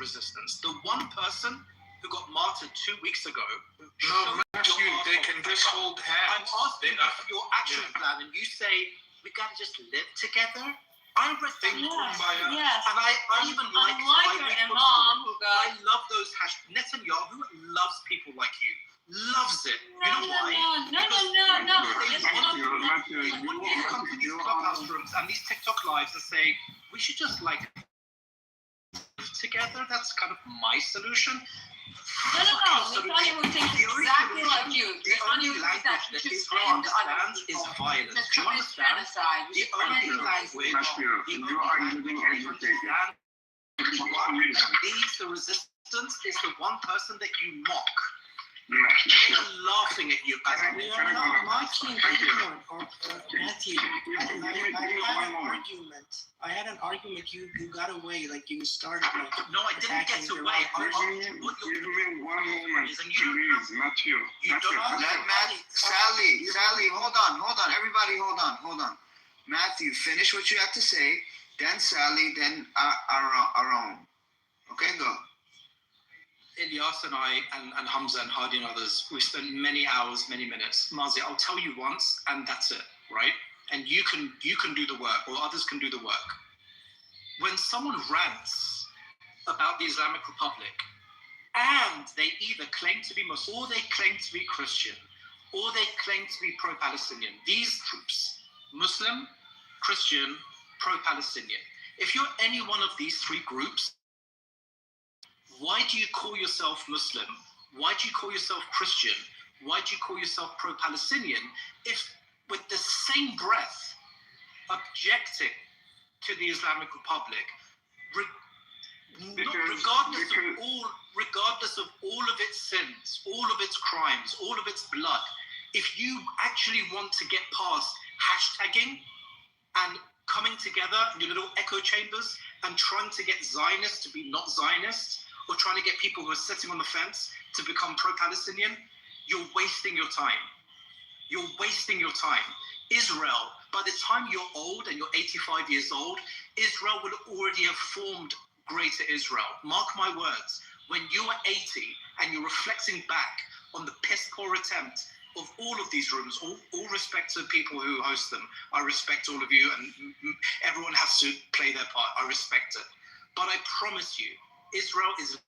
resistance. The one person who got martyred 2 weeks ago. No, Matthew, they can just hold hands. I'm asking you for your action plan, and you say we gotta just live together. I read that. Yes. And I even like your imam who got. I love those Netanyahu loves people like you. Loves it. You know why? No. They come to these clubhouse rooms and these TikTok lives and say we should just like live together. That's kind of my solution. No. Netanyahu thinks exactly like you. The only language that Israel understands is violence. Do you understand? The only language that leads the resistance is the one person that you mock. They're laughing at you. We are not mocking anyone. Matthew, I had an argument. You got away, like you started. Like, no, I didn't get away. Give me 1 moment, please, Matthew. Sally, hold on. Everybody, hold on. Matthew, finish what you have to say. Then Sally, then Aaron. Okay, go. Ilyas and I and Hamza and Hadi and others, we spent many hours, many minutes. Mazi, I'll tell you once, and that's it, right? And you can do the work, or others can do the work. When someone rants about the Islamic Republic, and they either claim to be Muslim, or they claim to be Christian, or they claim to be pro-Palestinian, these groups, Muslim, Christian, pro-Palestinian, if you're any one of these 3 groups, why do you call yourself Muslim? Why do you call yourself Christian? Why do you call yourself pro-Palestinian if with the same breath objecting to the Islamic Republic, regardless of all of its sins, all of its crimes, all of its blood, if you actually want to get past hashtagging and coming together in your little echo chambers and trying to get Zionists to be not Zionists, or trying to get people who are sitting on the fence to become pro-Palestinian, you're wasting your time. You're wasting your time. Israel, by the time you're old and you're 85 years old, Israel will already have formed greater Israel. Mark my words, when you are 80 and you're reflecting back on the piss poor attempt of all of these rooms, all respect to people who host them. I respect all of you, and everyone has to play their part. I respect it. But I promise you, Israel is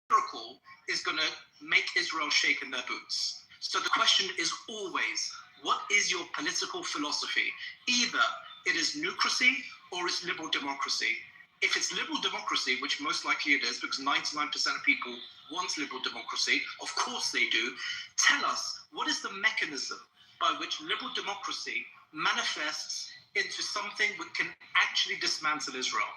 miracle is going to make Israel shake in their boots. So the question is always, what is your political philosophy? Either it is nucracy or it's liberal democracy. If it's liberal democracy, which most likely it is, because 99% of people want liberal democracy, of course they do, tell us, what is the mechanism by which liberal democracy manifests into something that can actually dismantle Israel?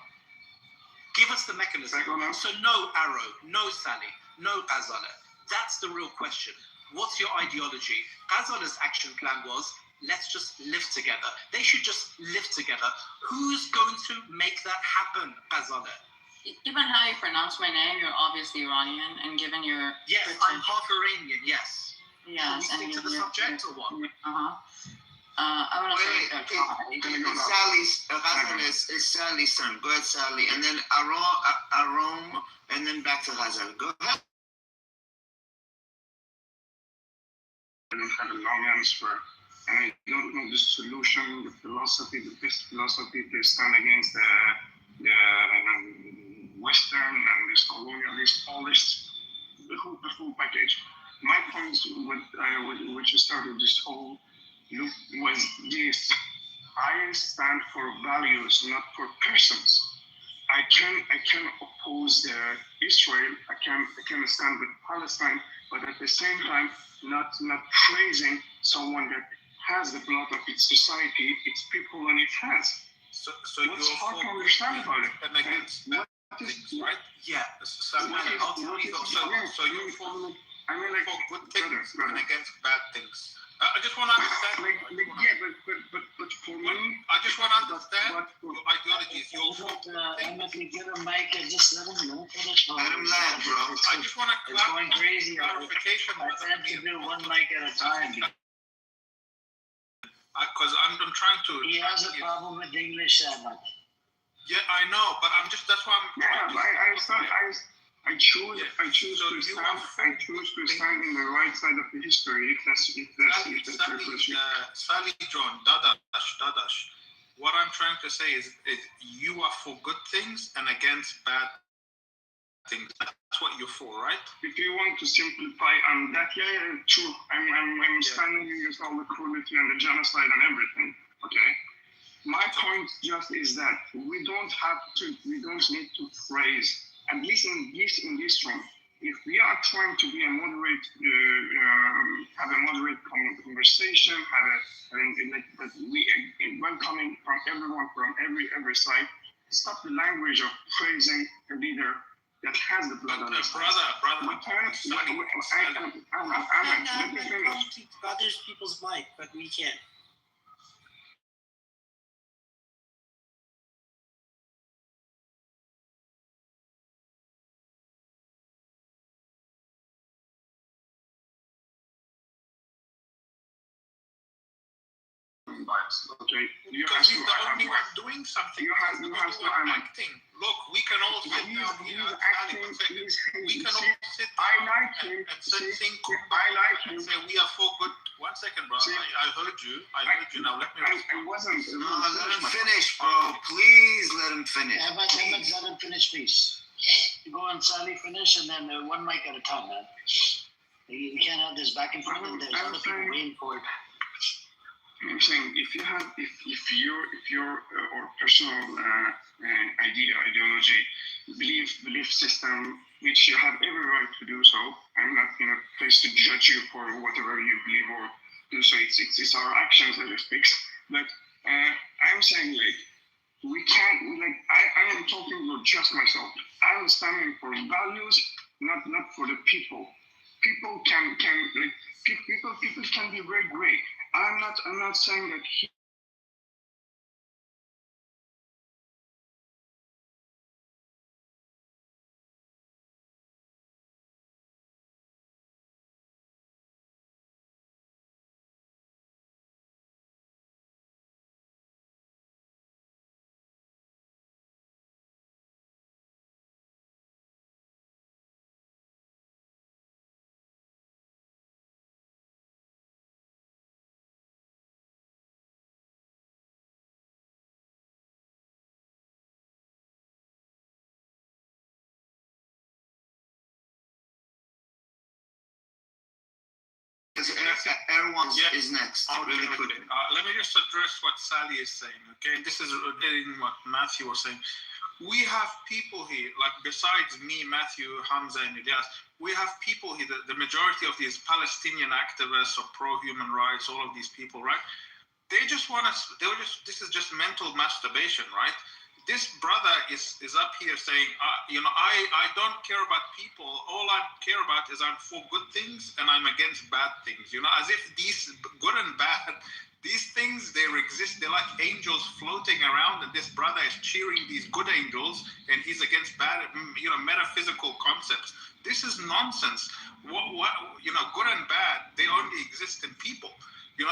Give us the mechanism. So no Arrow, no Sally, no Ghazaleh. That's the real question. What's your ideology? Ghazaleh's action plan was, let's just live together. They should just live together. Who's going to make that happen, Ghazaleh? Given how you pronounce my name, you're obviously Iranian, and given your... Yes, I'm half Iranian, yes. Yes. Should we stick to the subject or what? I want to say Sally's, Ghazaleh is Sally's turn. Go ahead, Sally. And then Arom, and then back to Ghazaleh. Go ahead. I don't have a long answer. And I don't know the solution, the philosophy, the best philosophy to stand against the Western and this colonialist, all this, the full package. My point with which started this whole look was this: I stand for values, not for persons. I can oppose Israel. I can stand with Palestine, but at the same time, not praising someone that has the blood of its society, its people, and its hands. So what's hard to understand about it? Right? Yeah. So I'll tell you. So you for good things and against bad things. I just want to understand. But for me, I just want to understand your ideologies. Your Get a mic and just let him know. Let him land, bro. I just want to It's going crazy. clarification. I tend to do one mic at a time. because I'm trying to. He has a problem with English, Ahmad. Yeah, I know, but that's why I'm. I choose to stand in the right side of the history. If that's your question. Sally John, Dadash. What I'm trying to say is you are for good things and against bad things. That's what you're for, right? If you want to simplify that, true. I'm standing against all the cruelty and the genocide and everything. Okay. My point just is that we don't need to phrase, at least in this room, if we are trying to be a moderate, have a moderate conversation, but when coming from everyone from every side, stop the language of praising a leader that has the blood on his hands. I'm to other people's mic, but we can't. Okay, because he's the only one doing something. You have to acting. Look, we can all sit down here. We can all sit down and say we are for good. 1 second, bro. I heard you. Now let me. I wasn't. Let him finish, bro. Please let him finish. Ahmad, let him finish, please. You go and Sally finish, and then one mic at a time, man. You can't have this back and forth, and there's other people waiting for it. I'm saying if your or personal ideology, belief system, which you have every right to do so. I'm not in a place to judge you for whatever you believe or do so. It's our actions that speaks. But I'm saying we can't I am talking about just myself. I'm standing for values, not for the people. People can people can be very great. I'm not saying that Everyone is next. Really quick. Let me just address what Sally is saying. Okay, this is relating what Matthew was saying. We have people here, like besides me, Matthew, Hamza, and Ilyas, we have people here. The majority of these Palestinian activists or pro-human rights, all of these people, right? They just want us. This is just mental masturbation, right? This brother is up here saying, I don't care about people. All I care about is I'm for good things and I'm against bad things. As if these good and bad, these things, they exist. They're like angels floating around, and this brother is cheering these good angels, and he's against bad, metaphysical concepts. This is nonsense. What good and bad, they only exist in people. You're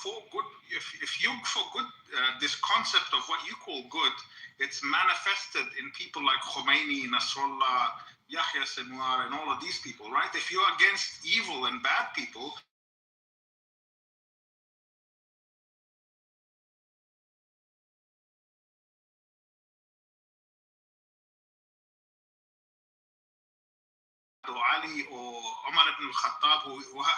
for good. If you're for good, this concept of what you call good, it's manifested in people like Khomeini, Nasrallah, Yahya Sinwar, and all of these people, right? If you're against evil and bad people, Ali or Umar ibn al-Khattab,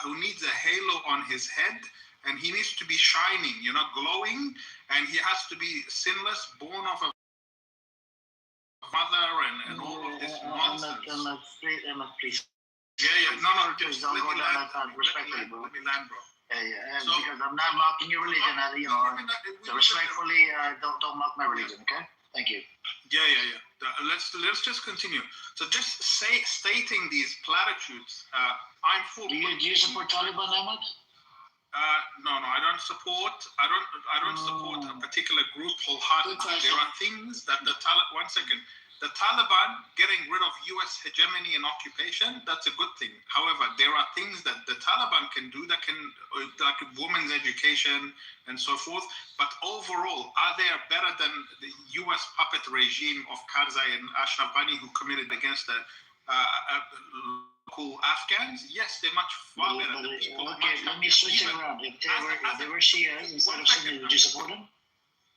who needs a halo on his head, and he needs to be shining, glowing, and he has to be sinless, born of a mother, and all of this nonsense. Please. Yeah. No, just let don't go me down land. that path respectfully, bro. Let me land, bro. So, because I'm not mocking your religion, so respectfully, don't mock my religion, okay? Thank you. Yeah. Let's just continue. So just stating these platitudes. I'm for. Do you support Taliban, Ahmad? No, I don't support. I don't support a particular group wholeheartedly. There are things that the Taliban. 1 second. the Taliban getting rid of U.S. hegemony and occupation, that's a good thing. However, there are things that the Taliban can do that can, like women's education and so forth. But overall, are they better than the U.S. puppet regime of Karzai and Ashraf Ghani who committed against the local Afghans? Yes, they're much far better. The people are Okay, much let me switch it around. If they were Shias instead of Sunni, would you support them?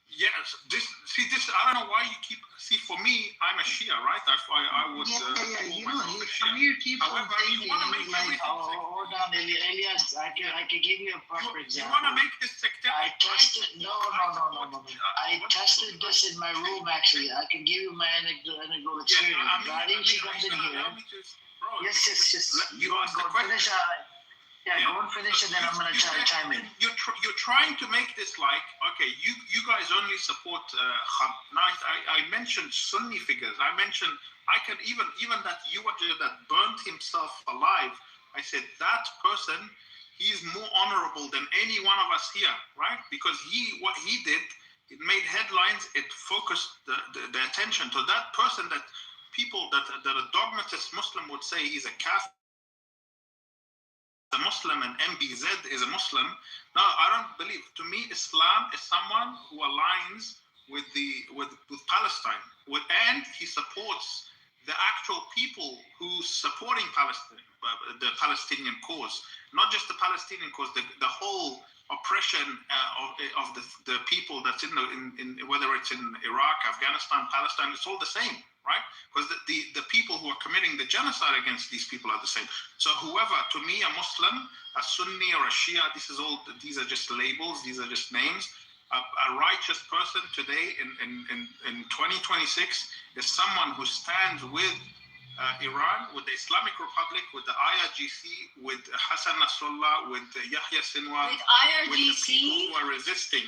Yes, this. I don't know why you keep. See, for me, I'm a Shia, right? I would. You know, some of your people However, think you want to that make like, everything Hold on, Elias. I can give you a proper You example. want to make this sectarian? I tested. No. I tested this in my room. Actually, I can give you my anecdotal experience. Gadi, she comes in here. Yes. You asked the Go question. finish. Go and finish, and then I'm gonna chime in. You're trying to make this like, okay, you guys only support now I mentioned Sunni figures. I can even that that burnt himself alive. I said that person, he is more honorable than any one of us here, right? Because what he did, it made headlines. It focused the attention to that person that people that a dogmatist Muslim would say he's a kafir. A Muslim and MBZ is a Muslim. No, I don't believe. To me, Islam is someone who aligns with Palestine, and he supports the actual people who's supporting Palestine, the Palestinian cause, not just the Palestinian cause, the whole oppression of the people that's in whether it's in Iraq, Afghanistan, Palestine, it's all the same, right? Because the people who are committing the genocide against these people are the same. So whoever, to me, a Muslim, a Sunni or a Shia, these are just labels, these are just names. A righteous person today in 2026 is someone who stands with Iran, with the Islamic Republic, with the IRGC, with Hassan Nasrallah, with Yahya Sinwar, With with the IRGC? people who are resisting.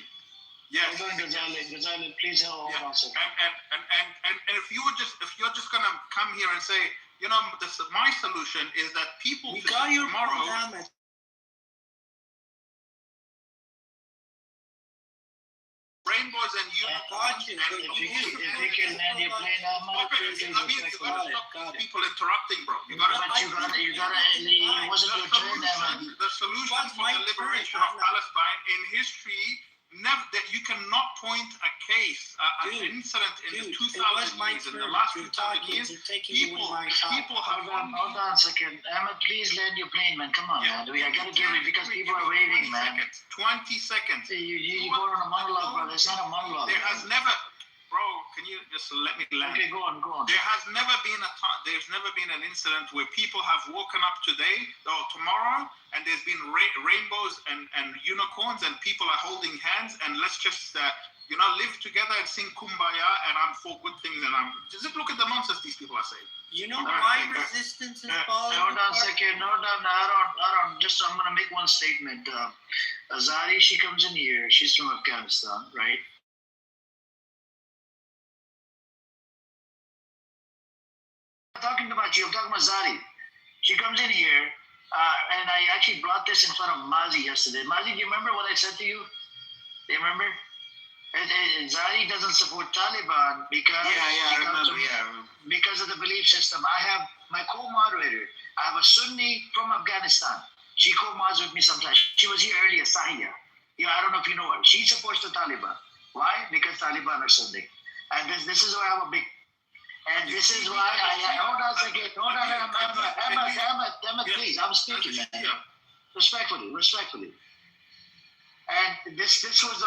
Yes. Hold on, Ghazali, please hold on a second. And if you're just gonna come here and say, my solution is that people we got your tomorrow. program. Rainbows and unicorns you. and If you can land your plane, Ahmad, please I mean, you respectful. gotta stop people interrupting, bro. You gotta. But you gotta. It wasn't your turn, Ahmad. The solution for the liberation of Palestine in history, never that you cannot point a case, an incident in the 2000 years, in the last 2000 years. People have Hold on a second. Ahmad, please land your plane, man. Come on, man. I gotta give it because people are waiting, man. 20 seconds. You go on a monologue, brother. It's not a monologue. There has never, bro. Can you just let me land? Okay, go on. There has never been there's never been an incident where people have woken up today or tomorrow and there's been rainbows and unicorns and people are holding hands and let's just live together and sing kumbaya and I'm for good things and I'm just look at the nonsense these people are saying. You know why resistance is falling Hold on a apart? second. Hold on. Aaron. I'm gonna make one statement. Azari, she comes in here. She's from Afghanistan, right? I'm talking about you. I'm talking about Zari. She comes in here, and I actually brought this in front of Mazi yesterday. Mazi, do you remember what I said to you? Do you remember? Zari doesn't support Taliban because I remember. because of the belief system. I have my co-moderator. I have a Sunni from Afghanistan. She co-mods with me sometimes. She was here earlier, Sahiya. I don't know if you know her. She supports the Taliban. Why? Because Taliban are Sunni. And this is why I'm a big. And this is why hold on a second. Hold on, Ahmad, please. I'm speaking, man. Respectfully. And this was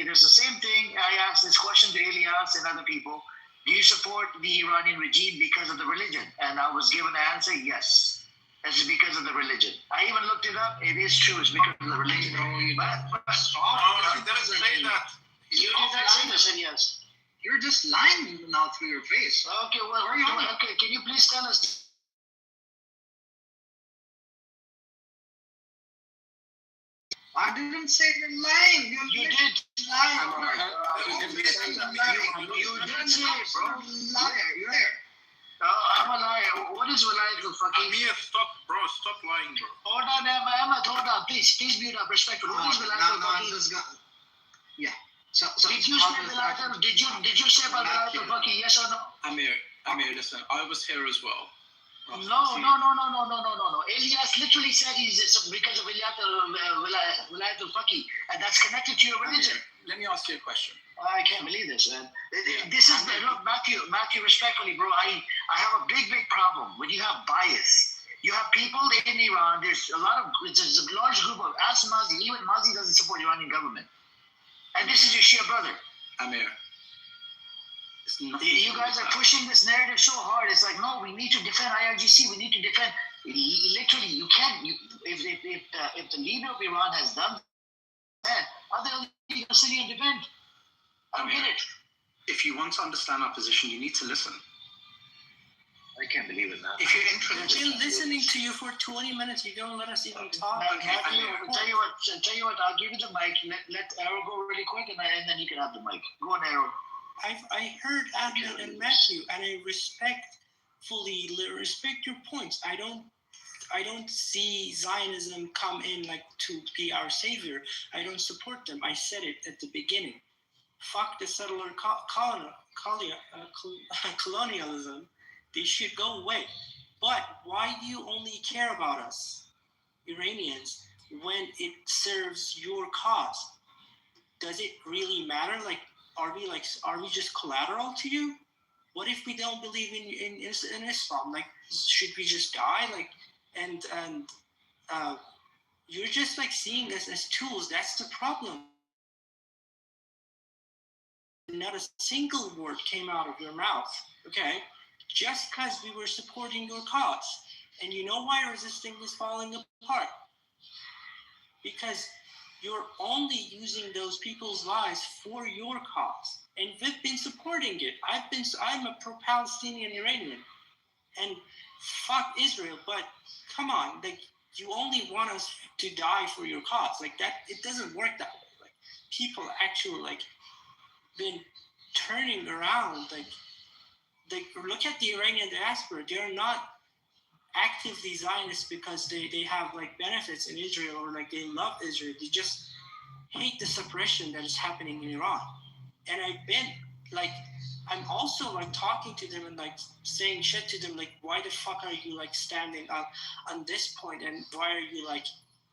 it was the same thing. I asked this question to Elias and other people. Do you support the Iranian regime because of the religion? And I was given the answer, yes. It's because of the religion. I even looked it up. It is true. It's because of the religion. She doesn't say that. You did not say this, Elias. You're just lying now through your face. Okay, well, okay. Can you please tell us? I didn't say you're lying. You did lie. You did say it, bro. Liar. You're there. I'm a liar. What is reliable fucking? Amir, stop lying, bro. Hold on, Ahmad. Hold on, please mute up. Respectful. What is reliable fucking? Yeah. So did you say reliable? Did you say about reliable fucking? Yes or no? Amir, Amir, listen, I was here as well. No. Elias literally said he's because of Wilayat al-Faqih, and that's connected to your religion. Let me ask you a question. I can't believe this, man. This is look, Matthew, respectfully, bro. I have a big problem when you have bias. You have people in Iran. There's a large group of Mazi. Even Mazi doesn't support Iranian government, and this is your Shia brother. Amir, you guys are pushing this narrative so hard. It's like, no, we need to defend IRGC. We need to defend. Literally, you can't. If the leader of Iran has done that, other leaders sitting and defend. I don't get it. If you want to understand our position, you need to listen. I can't believe it, man. If you're interested, We've been listening to you for 20 minutes. You don't let us even talk. Matthew, I'll tell you what. I'll give you the mic. Let Arrow go really quick, and then you can have the mic. Go on, Arrow. I heard Ahmed and Matthew, and I respectfully respect your points. I don't see Zionism come in like to be our savior. I don't support them. I said it at the beginning. Fuck the settler colonialism. They should go away. But why do you only care about us, Iranians, when it serves your cause? Does it really matter? Are we just collateral to you? What if we don't believe in Islam? Should we just die? You're just seeing us as tools. That's the problem. Not a single word came out of your mouth, okay? Just because we were supporting your cause. And you know why resisting is falling apart? Because you're only using those people's lives for your cause. And we've been supporting it. I'm a pro-Palestinian Iranian. And fuck Israel, but come on, you only want us to die for your cause. That, it doesn't work that way. People actually been turning around. Look at the Iranian diaspora. They're not actively Zionists because they have benefits in Israel or they love Israel. They just hate the suppression that is happening in Iran. And I've been I'm also talking to them and saying shit to them why the fuck are you standing on this point, and why are you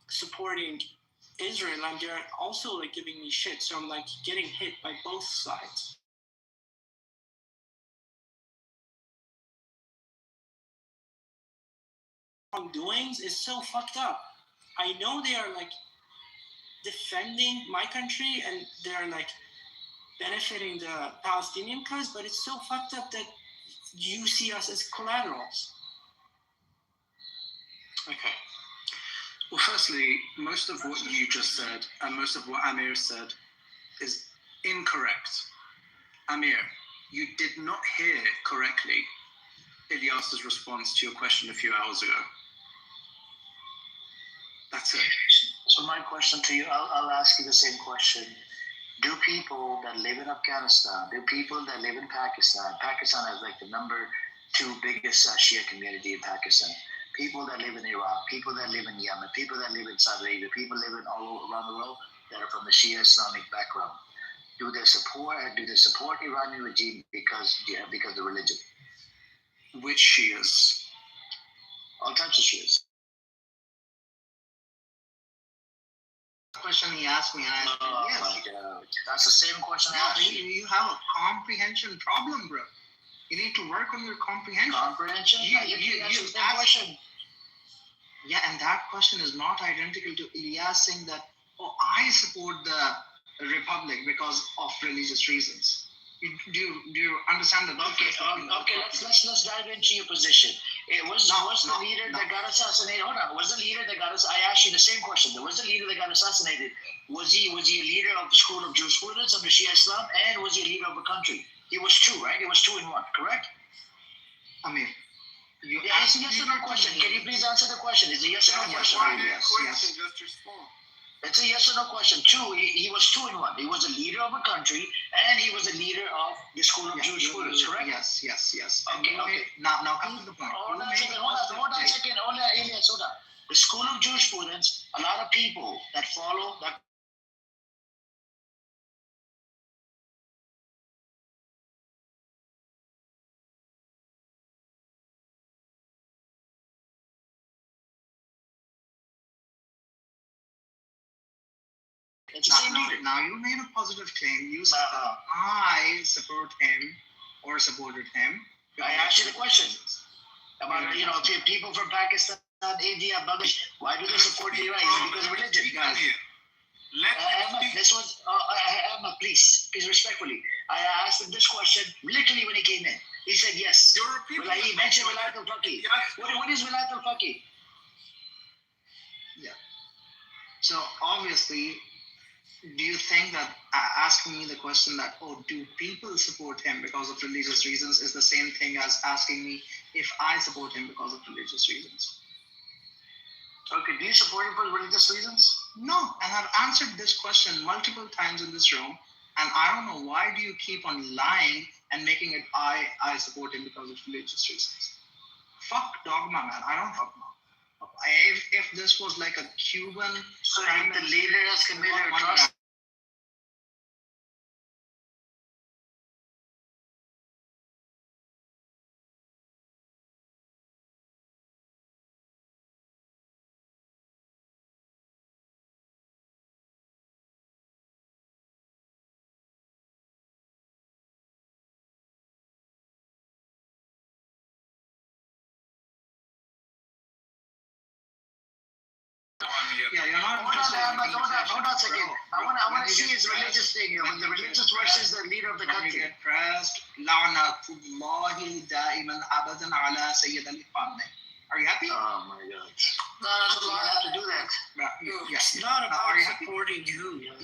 supporting Israel? And they're also giving me shit, so I'm getting hit by both sides. Wrongdoings is so fucked up. I know they are defending my country and they're benefiting the Palestinian cause, but it's so fucked up that you see us as collaterals. Okay. Well, firstly, most of what you just said and most of what Amir said is incorrect. Amir, you did not hear correctly Ilyas's response to your question a few hours ago. That's it. So my question to you, I'll ask you the same question. Do people that live in Afghanistan, do people that live in Pakistan has the number 2 biggest Shia community in Pakistan, people that live in Iraq, people that live in Yemen, people that live in Saudi Arabia, people living all around the world that are from the Shia Islamic background, do they support Iranian regime because of the religion? Which Shias? All types of Shias. Question he asked me, and I said, yes. My God. That's the same question I asked you. You have a comprehension problem, bro. You need to work on your comprehension. Comprehension? You asked the question. Yeah, and that question is not identical to Ilyas saying that, I support the Republic because of religious reasons. Do you understand the difference? Okay. Let's dive into your position. Was the leader that got assassinated? Hold on. Was the leader that got assassinated? I asked you the same question. Was the leader that got assassinated? Was he a leader of the school of jurisprudence under Shia Islam, and was he a leader of a country? He was 2, right? It was 2 in 1, correct? Amir, it's a yes or no question. Can you please answer the question? It's a yes or no question. Yes. Just respond. It's a yes or no question. 2, he was 2 in 1. He was a leader of a country, and he was a leader of the school of jurisprudence, correct? Yes. Okay. Now come to the point. Hold on a second. Elias, hold on. The school of jurisprudence, a lot of people that follow that It's the same leader. Now you made a positive claim. You said that I support him or supported him. I asked you the question about, if people from Pakistan, India, Bangladesh, why do they support Iran? Is it because of religion? Guys, let him speak. This was, Ahmad, please respectfully. I asked him this question literally when he came in. He said yes. You're repeating Well, he mentioned Wilayat al-Faqih. Yes. What is Wilayat al-Faqih? Yeah. So obviously, do you think that asking me the question that, do people support him because of religious reasons is the same thing as asking me if I support him because of religious reasons? Okay, do you support him for religious reasons? No, and I've answered this question multiple times in this room, and I don't know why do you keep on lying and making it I support him because of religious reasons. Fuck dogma, man. I don't dogma. If this was like a Cuban, So if the leader has committed atrocity, yeah, you're not hold interested in on a second. Bro, I want when to you see get his religious thing here. When the religious versus the leader of the when you country. get pressed, la'natullahi da'iman abadan ala Sayyid al-Qamni. Are you happy? Oh my God. So you have to do that. Yeah. It's not Are about you happy? supporting you. No.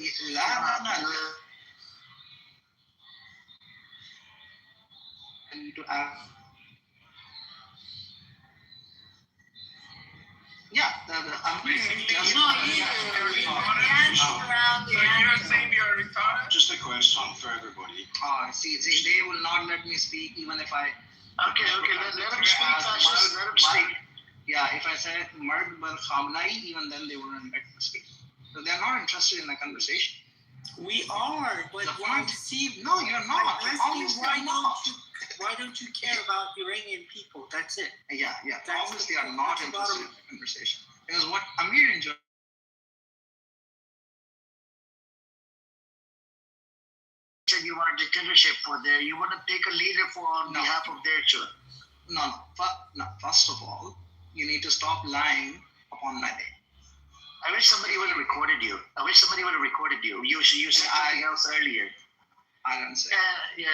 I need to add. Yeah, Basically, just No, you dance around the So you're answer. saying you're retarded? Just a question for everybody. see, they will not let me speak even if I. Okay, let him speak, fascist. Let him speak. Yeah, if I said Murd bil Khamenei, even then they wouldn't let me speak. So they're not interested in a conversation. We are, but The why point- see? No, you're not. I'm asking Obviously, I'm not. why don't you care about Iranian people? That's it. Yeah. That's Obviously, the I'm point. not That's interested about in the conversation. Because what Amir enjoys. Said you want a dictatorship for you want to take a leader on No. behalf of their children. No. First of all, you need to stop lying upon my name. I wish somebody would have recorded you. You said something else earlier. I don't say.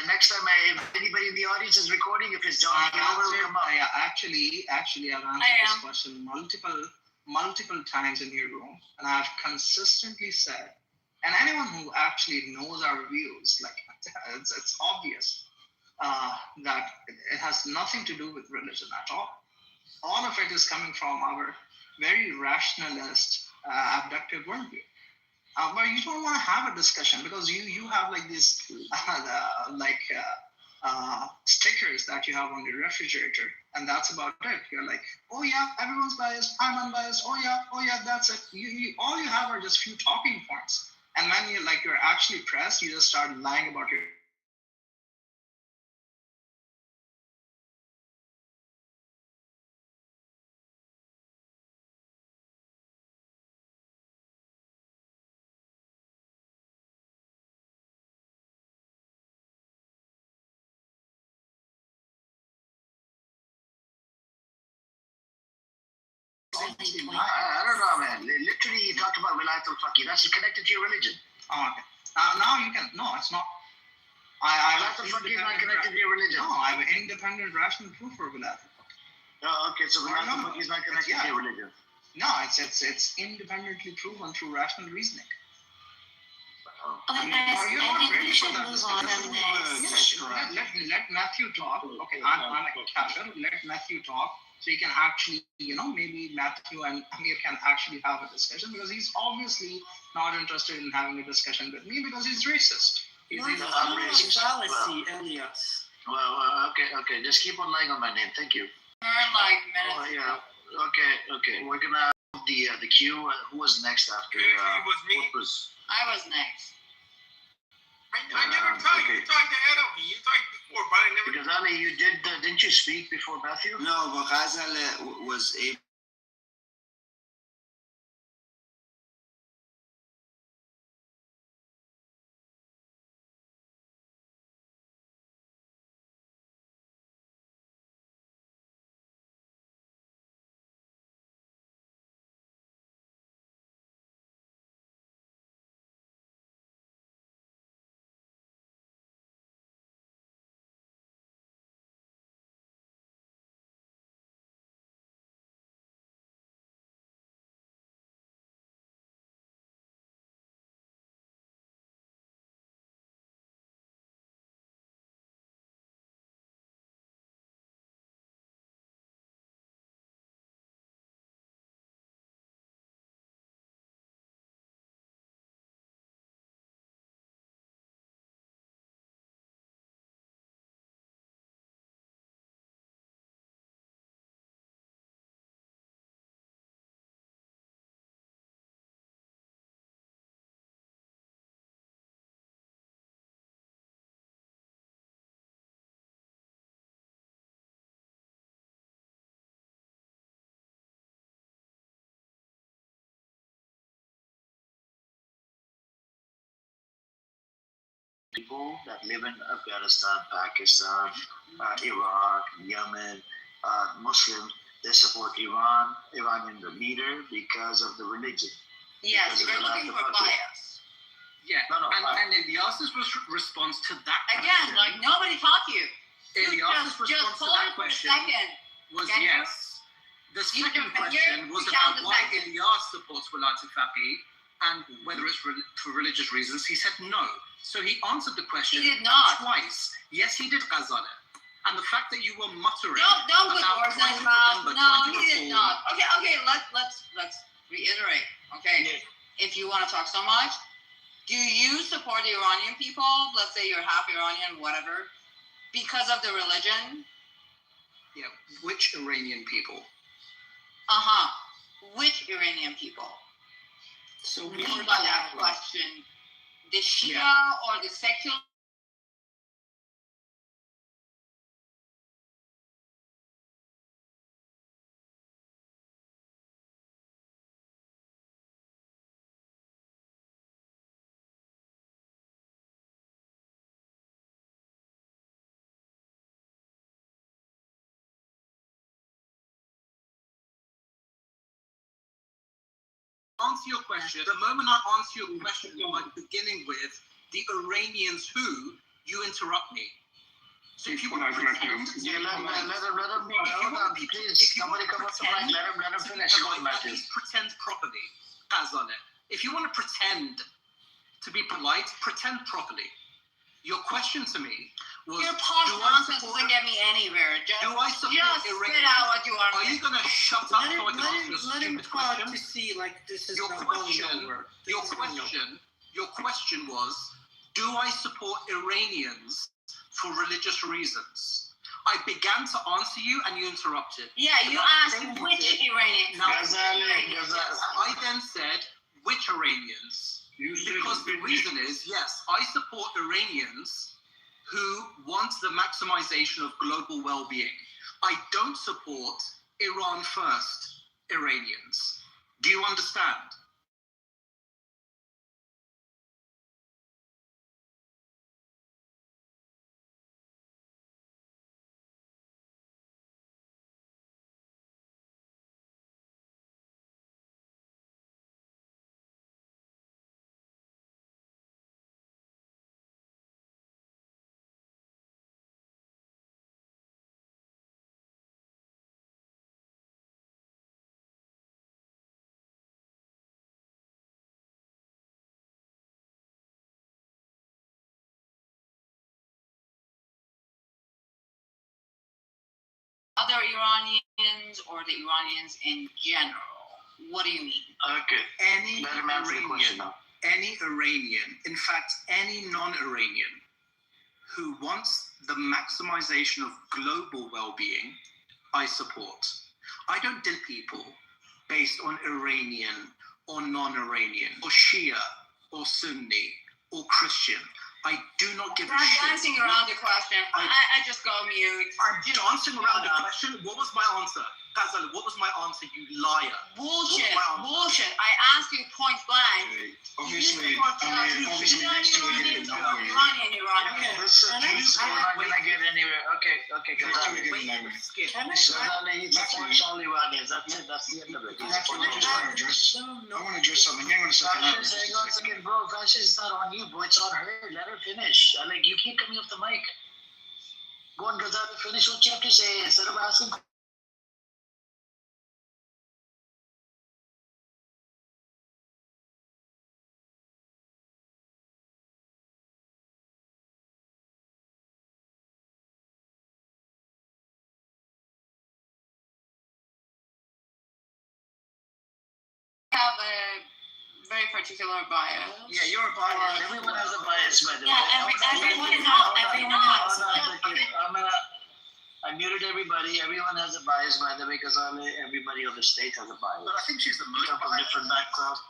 Next time, if anybody in the audience is recording, if it's John Kitover, will come up. Yeah, actually, I've answered this question multiple times in your room, and I've consistently said, and anyone who actually knows our views, like it's obvious that it has nothing to do with religion at all. All of it is coming from our very rationalist, abductive worldview. But you don't want to have a discussion because you have like these stickers that you have on your refrigerator, and that's about it. You're like, oh yeah, everyone's biased, I'm unbiased. Oh yeah, that's it. You all you have are just few talking points, and when you're actually pressed, you just start lying about your. I don't know, man. Literally, you talked about Wilayat al-Faqih. That's connected to your religion. Oh, okay. Now you can. No, it's not. Wilayat al-Faqih is not connected to your religion. No, I have an independent rational proof for Wilayat. Oh, okay, so Wilayat al-Faqih is not connected to your religion. No, it's independently proven through rational reasoning. Okay, guys, Are you I not think ready we for should that move on discussion? to Yes, next. let Matthew talk. Okay, I'm a kafir. Let Matthew talk so you can actually, maybe Matthew and Amir can actually have a discussion because he's obviously not interested in having a discussion with me because he's racist. You're He's full not of racist. fallacy, Elias. Well, okay. Just keep on lying on my name. Thank you. We're like Oh, minutes. yeah. Okay. We're gonna have the queue. Who was next after? It was me. What was? I was next. I never talked. Okay. You talked ahead of me. You talked before, but I never. Because Ali, you didn't you speak before Matthew? No, but Ghazal was able people that live in Afghanistan, Pakistan, Iraq, Yemen, Muslims, they support Iranian the leader because of the religion. Yes, Because we're of the looking for lack of- bias. Yeah, No, and Ilyas's response to that Again, like nobody taught you. Ilyas's Just response to hold that it for a question second. was Can you? yes. The You second can question hear- was you sound about why defensive. Ilyas supports Walati Faqih and whether it's for religious reasons. He said no. So he answered the question He did not. twice. Yes, he did, Ghazaleh. And the fact that you were muttering Don't put about words in trying his to mouth. remember, No, trying to he did recall- not. Okay. Let's reiterate. Okay, if you want to talk so much, do you support the Iranian people? Let's say you're half Iranian, whatever, because of the religion. Yeah, which Iranian people? Which Iranian people? So we Mean were by that question, the Shia Yeah. or the secular? Answer your question. The moment I answer your question by beginning with the Iranians who, you interrupt me. So if you want to pretend to Yeah, be let him polite, please. Somebody come up to the mic. Let him finish. Go on, at Matthew. least pretend properly. Ghazaleh. If you want to pretend to be polite, pretend properly. Your question to me was, Your posh do I nonsense support, doesn't get me anywhere. Just support spit Iranians? out what you want. Are you going to shut up let so I him, can let ask him, you a let him stupid talk question? to see like this is Your not question, going nowhere. This your is going nowhere. question was, do I support Iranians for religious reasons? I began to answer you and you interrupted. Yeah, you asked which Iranian. Now, Ghazaleh. I then said, which Iranians? Because the reason is, yes, I support Iranians who want the maximization of global well-being. I don't support Iran first Iranians. Do you understand? Other Iranians or the Iranians in general? What do you mean? Okay. Any Let him answer the question Iranian, now. any Iranian, in fact, any non-Iranian who wants the maximization of global well-being, I support. I don't deal people based on Iranian or non-Iranian or Shia or Sunni or Christian. I do not give a I'm shit. dancing around the question. I just go mute. I'm dancing around the Shut up. question. What was my answer? Ghazaleh, what was my answer, you liar? Bullshit. Wow. Bullshit. I asked you point blank. Obviously, Obviously next to it, Iranian. Iranian. Listen, we're not gonna get anywhere. Okay, Ghazaleh. Skip. Can I, Ghazaleh, he supports all Iranians. That's it. That's the end of it. He Matthew, supports I just all want to address. no, I want to address something. Hang on a second. Fashion, hang on a second, bro. Fashion is not on you, bro. It's on her. Let her finish. Like, you keep coming off the mic. Go on, Ghazaleh. Finish what you have to say instead of asking. Have a very particular bias. Yeah, you're a bias. Everyone has a bias, by the way. Yeah, everyone has. I muted everybody. Everyone has a bias, by the way, because everybody on the state has a bias. But I think she's the We most come from different backgrounds.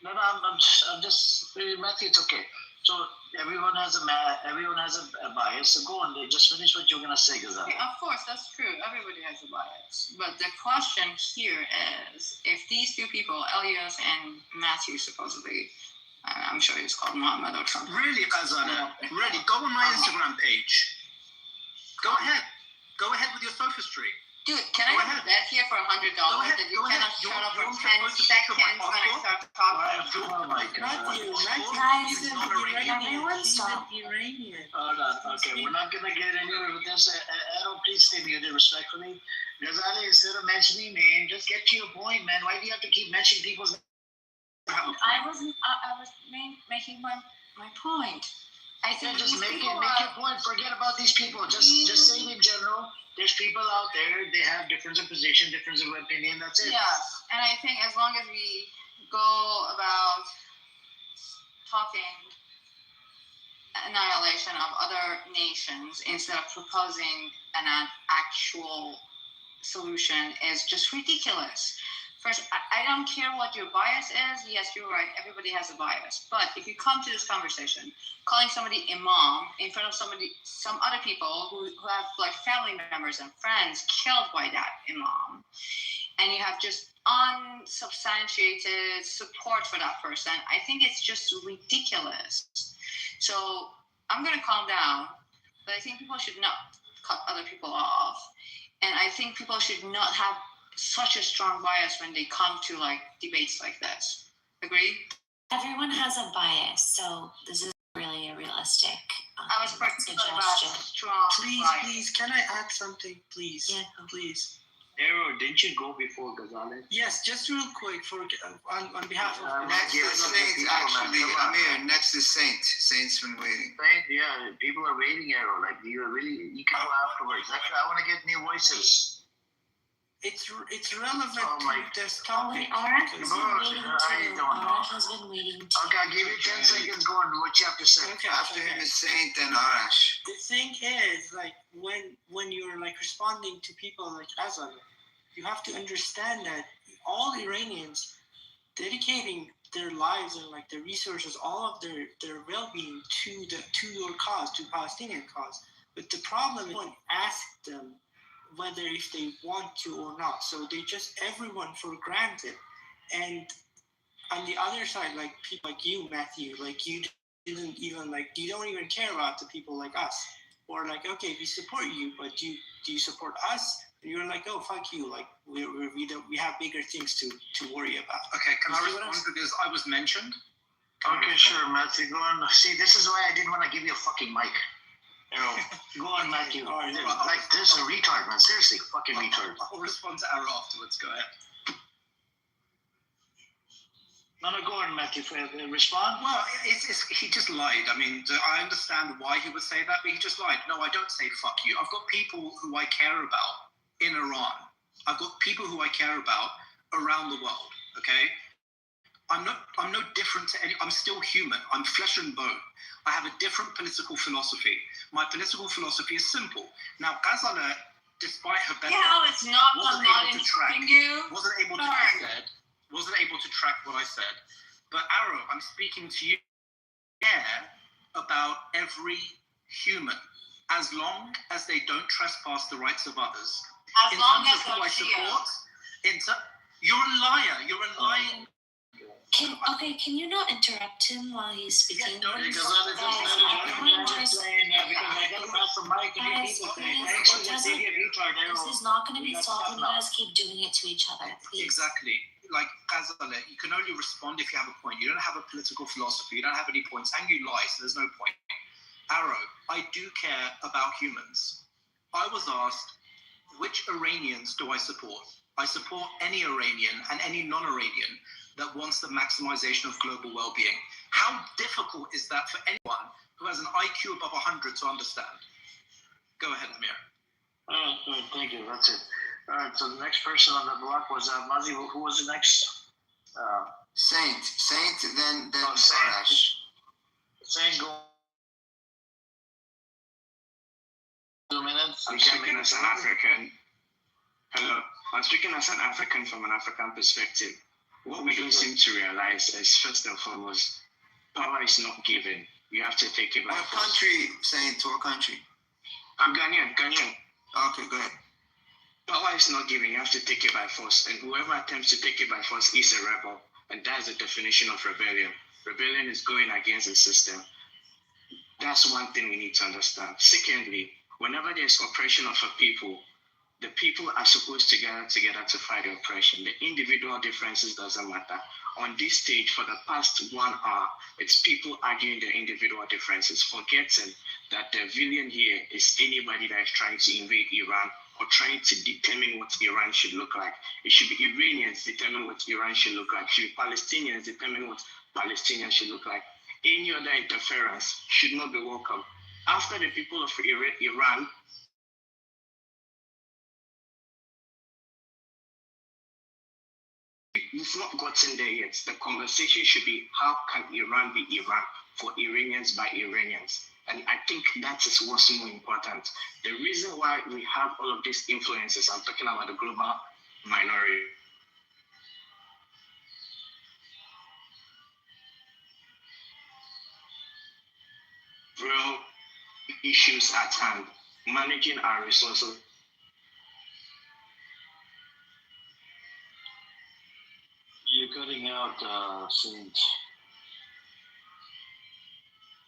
No, I'm just Matthew. It's okay. So everyone has a bias. So go on, just finish what you're gonna say, Ghazaleh. Okay, of course, that's true. Everybody has a bias. But the question here is, if these two people, Elias and Matthew, supposedly, I'm sure he's called Muhammad or something. Really, Ghazala, really, go on my Instagram page. Go ahead. Go ahead with your sophistry. Dude, can I have a bet here for $100 that you cannot shut up for 10 seconds when I start talking? Oh my God. Matthew, Everyone he's stop. an Iranian. Hold on. Okay, we're not gonna get anywhere with this. Errol, please stay muted respectfully. Ghazali, instead of mentioning names, just get to your point, man. Why do you have to keep mentioning people's? I was making my point. I Yeah, think just these make people your point. Forget about these people. Just say in general. There's people out there. They have difference of position, difference of opinion. That's it. Yes, and I think as long as we go about talking annihilation of other nations instead of proposing an actual solution is just ridiculous. First, I don't care what your bias is. Yes, you're right. Everybody has a bias. But if you come to this conversation calling somebody imam in front of some other people who have like family members and friends killed by that imam, and you have just unsubstantiated support for that person, I think it's just ridiculous. So I'm going to calm down, but I think people should not cut other people off. And I think people should not have such a strong bias when they come to like debates like this. Agree? Everyone has a bias, so this is really a realistic I was particular about suggestion. strong bias. Please, can I add something, please? Yeah. Please. Errol, didn't you go before Ghazali? Yes, just real quick on behalf of. Next is Saint, actually. Amir, next is Saint. Saint's been waiting. Yeah, people are waiting, Errol. Like, you can go afterwards. Actually, I want to get new voices. It's relevant Oh my- to this topic. Arash has because- been waiting I to. don't know. Arash has been waiting to. Okay, I'll give you 10 seconds. Go on. What you have to say? Okay, After okay. him is Saint and Arash. The thing is, like, when you're like responding to people like Azal, you have to understand that all Iranians dedicating their lives and like their resources, all of their well-being to your cause, to Palestinian cause. But the problem is, no one asked them whether if they want to or not. So they just everyone for granted. And on the other side, like people like you, Matthew, like you didn't even like you don't even care about the people like us. Or like, okay, we support you, but do you support us? And you're like, oh, fuck you, like we have bigger things to worry about. Okay, can You I see what I'm respond because I was mentioned? Okay, sure, Matthew. Go on. See, this is why I didn't want to give you a fucking mic. Errol, go on, Matthew. All right, Like, this is a retard, man. Seriously, fucking retard. I'll respond to Arrow afterwards. Go ahead. No, go on, Matthew. Respond. Well, he just lied. I mean, I understand why he would say that, but he just lied. No, I don't say fuck you. I've got people who I care about in Iran. I've got people who I care about around the world. Okay, I'm no different to any. I'm still human. I'm flesh and bone. I have a different political philosophy. My political philosophy is simple. Now, Ghazala, despite her best, It's not. wasn't I'm not able to track. interrupting you. Wasn't able to track what I said. But Arrow, I'm speaking to you. Care about every human, as long as they don't trespass the rights of others. As In long terms as of who I they're support, you're a liar. You're a lying. Can you not interrupt him while he's speaking? don't Guys, interrupt. everyone just- This is not going to be solved when you guys keep doing it to each other, please. Exactly. Like Ghazala, you can only respond if you have a point. You don't have a political philosophy. You don't have any points, and you lie, so there's no point. Arrow, I do care about humans. I was asked, which Iranians do I support? I support any Iranian and any non-Iranian that wants the maximization of global well-being. How difficult is that for anyone who has an IQ above 100 to understand? Go ahead, Amir. Thank you. That's it. All right. So the next person on the block was Mazi. Who was the next? Saint, then Saint. Arash. Saying go. 2 minutes. I'm speaking as an African. Hello. I'm speaking as an African from an African perspective. What we don't seem to realize is, first and foremost, power is not given. You have to take it by What force. country, Saint? What country? I'm Ghanaian. Okay, go ahead. Power is not given. You have to take it by force. And whoever attempts to take it by force is a rebel. And that's the definition of rebellion. rebellion is going against the system. That's one thing we need to understand. Secondly, whenever there's oppression of a people, the people are supposed to gather together to fight the oppression. The individual differences doesn't matter. On this stage, for the past 1 hour, it's people arguing their individual differences, forgetting that the villain here is anybody that is trying to invade Iran or trying to determine what Iran should look like. It should be Iranians determine what Iran should look like. It should be Palestinians determine what Palestinians should look like. Any other interference should not be welcome. After the people of Iran we've not gotten there yet. The conversation should be, how can Iran be Iran for Iranians by Iranians? And I think that is what's more important. The reason why we have all of these influences, I'm talking about the global minority. Real issues at hand, managing our resources. You're cutting out, Saint.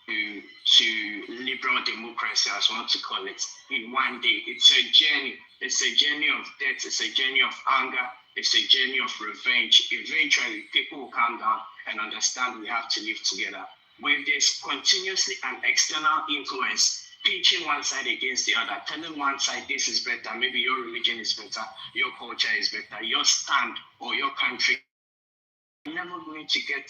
To liberal democracy, as we want to call it, in one day. It's a journey. It's a journey of death. It's a journey of anger. It's a journey of revenge. Eventually, people will calm down and understand we have to live together. But if there's continuously an external influence pitching one side against the other, telling one side this is better, maybe your religion is better, your culture is better, your stand or your country, you're never going to get,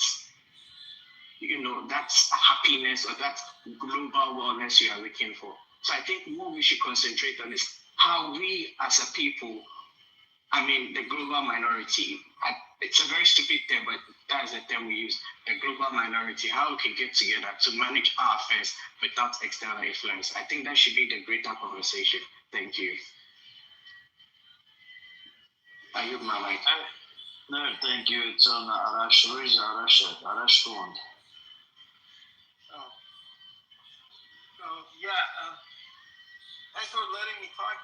that happiness or that global wellness you are looking for. So I think what we should concentrate on is how we as a people, the global minority, it's a very stupid term, but that's the term we use, the global minority, how we can get together to manage our affairs without external influence. I think that should be the greater conversation. Thank you. I yield my mic. No, thank you. It's on Arash. Where is Arash? Arash phone. Thanks for letting me talk.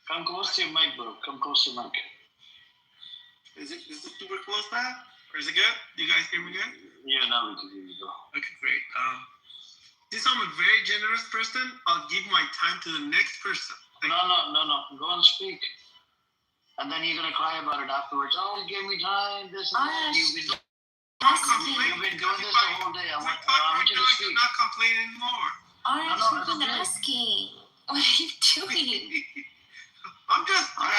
Come close to your mic, bro. Come close to your mic. Is it super close now? Or is it good? Do you guys hear me good? Yeah, now we can hear you, bro. Okay, great. Since I'm a very generous person, I'll give my time to the next person. No. Go and speak. And then you're going to cry about it afterwards. Oh, you gave me time, this and that. You've been doing this the whole day. I want you to speak. I'm not complaining anymore. Arash, you've been asking. What are you doing? I'm just... Okay,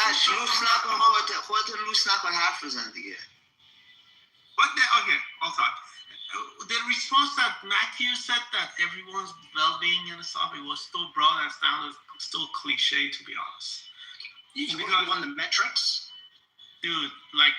I'll talk. The response that Matthew said that everyone's well-being and stuff, it was still broad and sounded still cliche, to be honest. You want the metrics? Dude,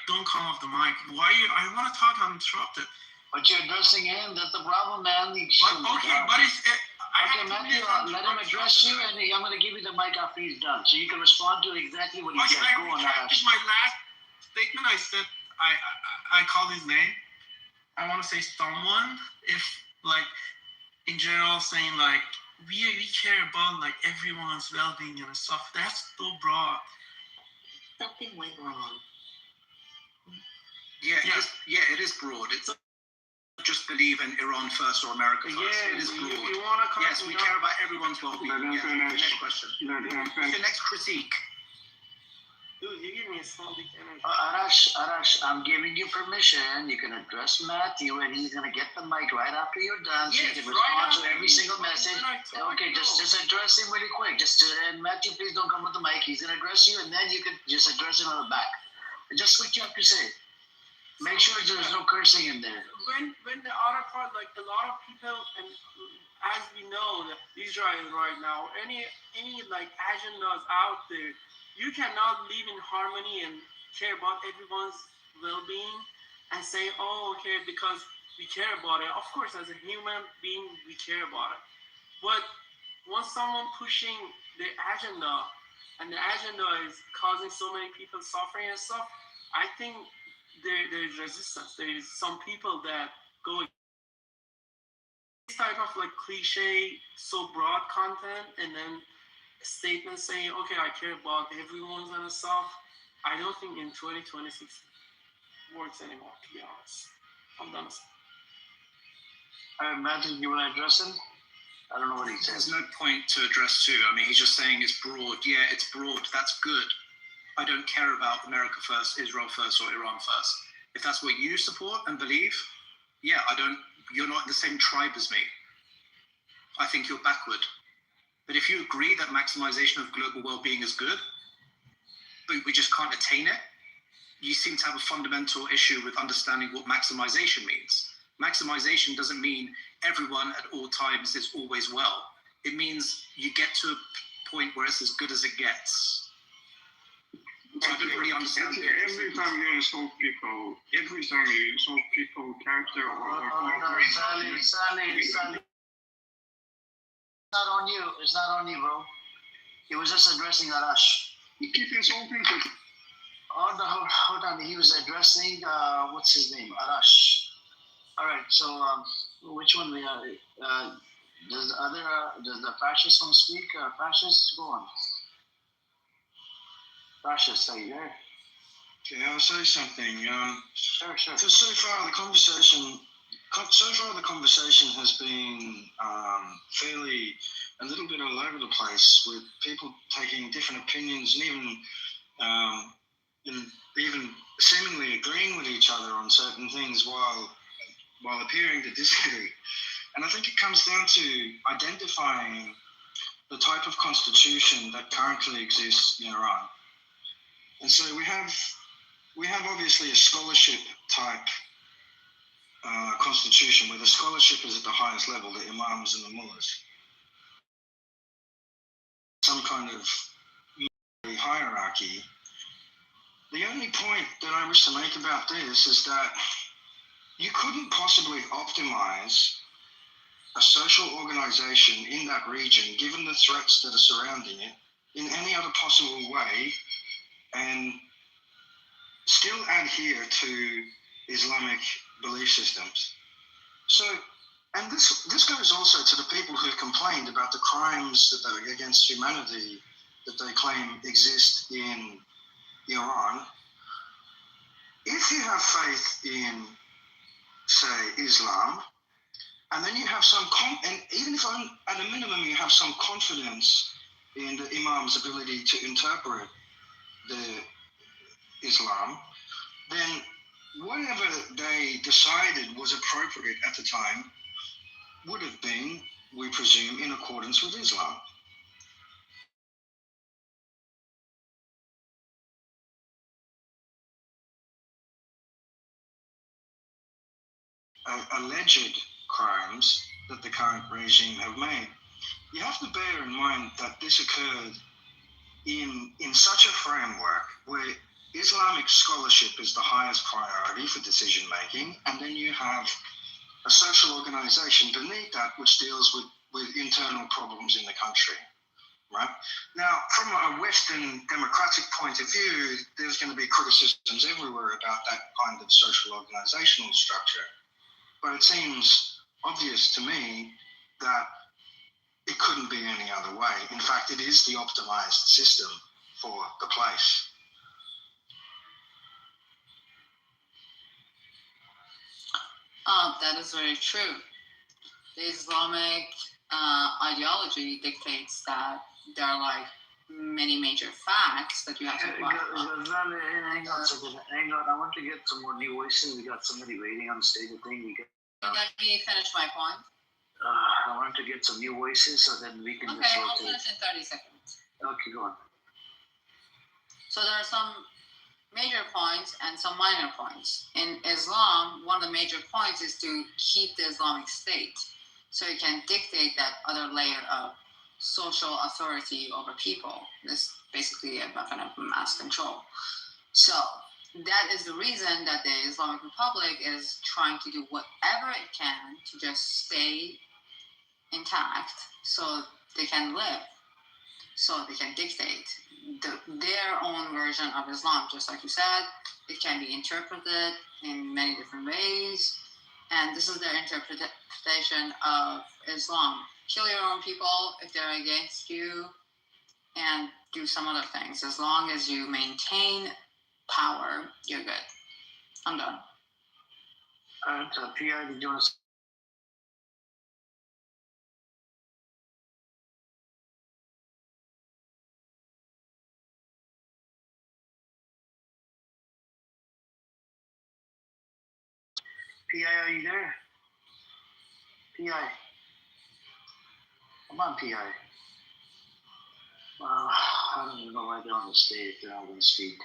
don't come off the mic. I want to talk uninterrupted. But you're addressing him. That's the problem, man. But it's... Okay, Matthew, let him address you, and I'm going to give you the mic after he's done, so you can respond to exactly what he said. Go on, Arash. My last statement, I said, I called his name. I want to say someone, if, in general, saying, we care about, everyone's well-being and stuff. That's so broad. Something went wrong. Yeah, it is broad. It's just believe in Iran first or America first. It is broad. Yes, we care about everyone's well-being. Next question. The next critique. Dude, you give me a small dick energy. Arash, I'm giving you permission. You can address Matthew, and he's going to get the mic right after you're done, so you can respond to every single message. Okay, just address him really quick. And Matthew, please don't come with the mic. He's going to address you, and then you can just address him on the back. Just what you have to say. Make sure there's no cursing in there. When the other part, a lot of people, and as we know, Israel right now, any agendas out there, you cannot live in harmony and care about everyone's well-being and say, oh, okay, because we care about it. Of course, as a human being, we care about it. But once someone pushing the agenda, and the agenda is causing so many people suffering and stuff, I think there's resistance. There is some people that go this type of cliche, so broad content, and then statements saying, okay, I care about everyone's and stuff. I don't think in 2026 works anymore, to be honest. I'm done. Matthew, you want to address him? I don't know what he There's says. no point to address to. I mean, he's just saying it's broad. Yeah, it's broad. That's good. I don't care about America first, Israel first, or Iran first. If that's what you support and believe, yeah, you're not in the same tribe as me. I think you're backward. But if you agree that maximization of global well-being is good, but we just can't attain it, you seem to have a fundamental issue with understanding what maximization means. Maximization doesn't mean everyone at all times is always well. It means you get to a point where it's as good as it gets. So I don't really understand. Every time you insult people, character Sally. It's not on you. It's not on you, bro. He was just addressing Arash. You keep insulting people. Oh, no, hold on. He was addressing, what's his name? Arash. All right, so which one we are? Does the fascist one speak? Fascist, go on. Fascist, are you there? Okay, I'll say something. Sure. So far the conversation has been fairly a little bit all over the place, with people taking different opinions and even seemingly agreeing with each other on certain things while appearing to disagree. And I think it comes down to identifying the type of constitution that currently exists in Iran. And so we have obviously a scholarship type constitution, where the scholarship is at the highest level, the imams and the mullahs. Some kind of hierarchy. The only point that I wish to make about this is that you couldn't possibly optimize a social organization in that region, given the threats that are surrounding it, in any other possible way, and still adhere to Islamic belief systems. So, and this goes also to the people who complained about the crimes that are against humanity that they claim exist in Iran. If you have faith in, say, Islam, and then you have and even if at a minimum you have some confidence in the imam's ability to interpret the Islam, then whatever they decided was appropriate at the time would have been, we presume, in accordance with Islam. Alleged crimes that the current regime have made. You have to bear in mind that this occurred in such a framework where Islamic scholarship is the highest priority for decision making, and then you have a social organization beneath that which deals with internal problems in the country. Right? Now, from a Western democratic point of view, there's going to be criticisms everywhere about that kind of social organizational structure. But it seems obvious to me that it couldn't be any other way. In fact, it is the optimized system for the place. That is very true. The Islamic ideology dictates that there are like many major facts that you have to Hang on a second. Hang on. I want to get some more new voices. We got somebody waiting on the stage. I think Let me finish my point. I want to get some new voices so then we can Okay, just I'll rotate. finish in 30 seconds. Okay, go on. So there are some major points and some minor points. In Islam, one of the major points is to keep the Islamic State, so it can dictate that other layer of social authority over people. This is basically a kind of mass control. So that is the reason that the Islamic Republic is trying to do whatever it can to just stay intact so they can live, so they can dictate their own version of Islam. Just like you said, it can be interpreted in many different ways, and this is their interpretation of Islam. Kill your own people if they're against you, and do some other things. As long as you maintain power, you're good. I'm done. All right, P.I., did you want to PI, are you there? PI. Come on, PI. I don't even know why they're on the stage. They're not going to speak.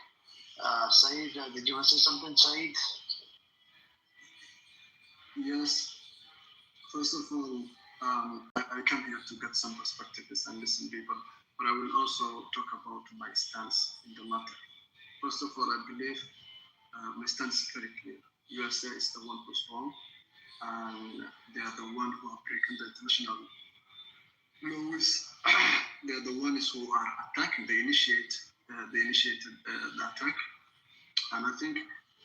Saeed, did you want to say something, Saeed? Yes. First of all, I come here to get some perspectives and listen people, but I will also talk about my stance in the matter. First of all, I believe my stance is very clear. USA is the one who's wrong, and they are the one who have broken the international laws. They are the ones who are attacking. They initiated the attack, and I think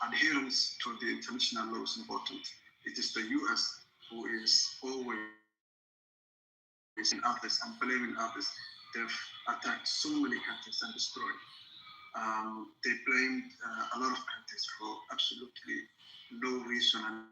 adherence to the international law is important. It is the US who is always in others and blaming others. They've attacked so many countries and destroyed. They blamed a lot of countries for absolutely no reason. And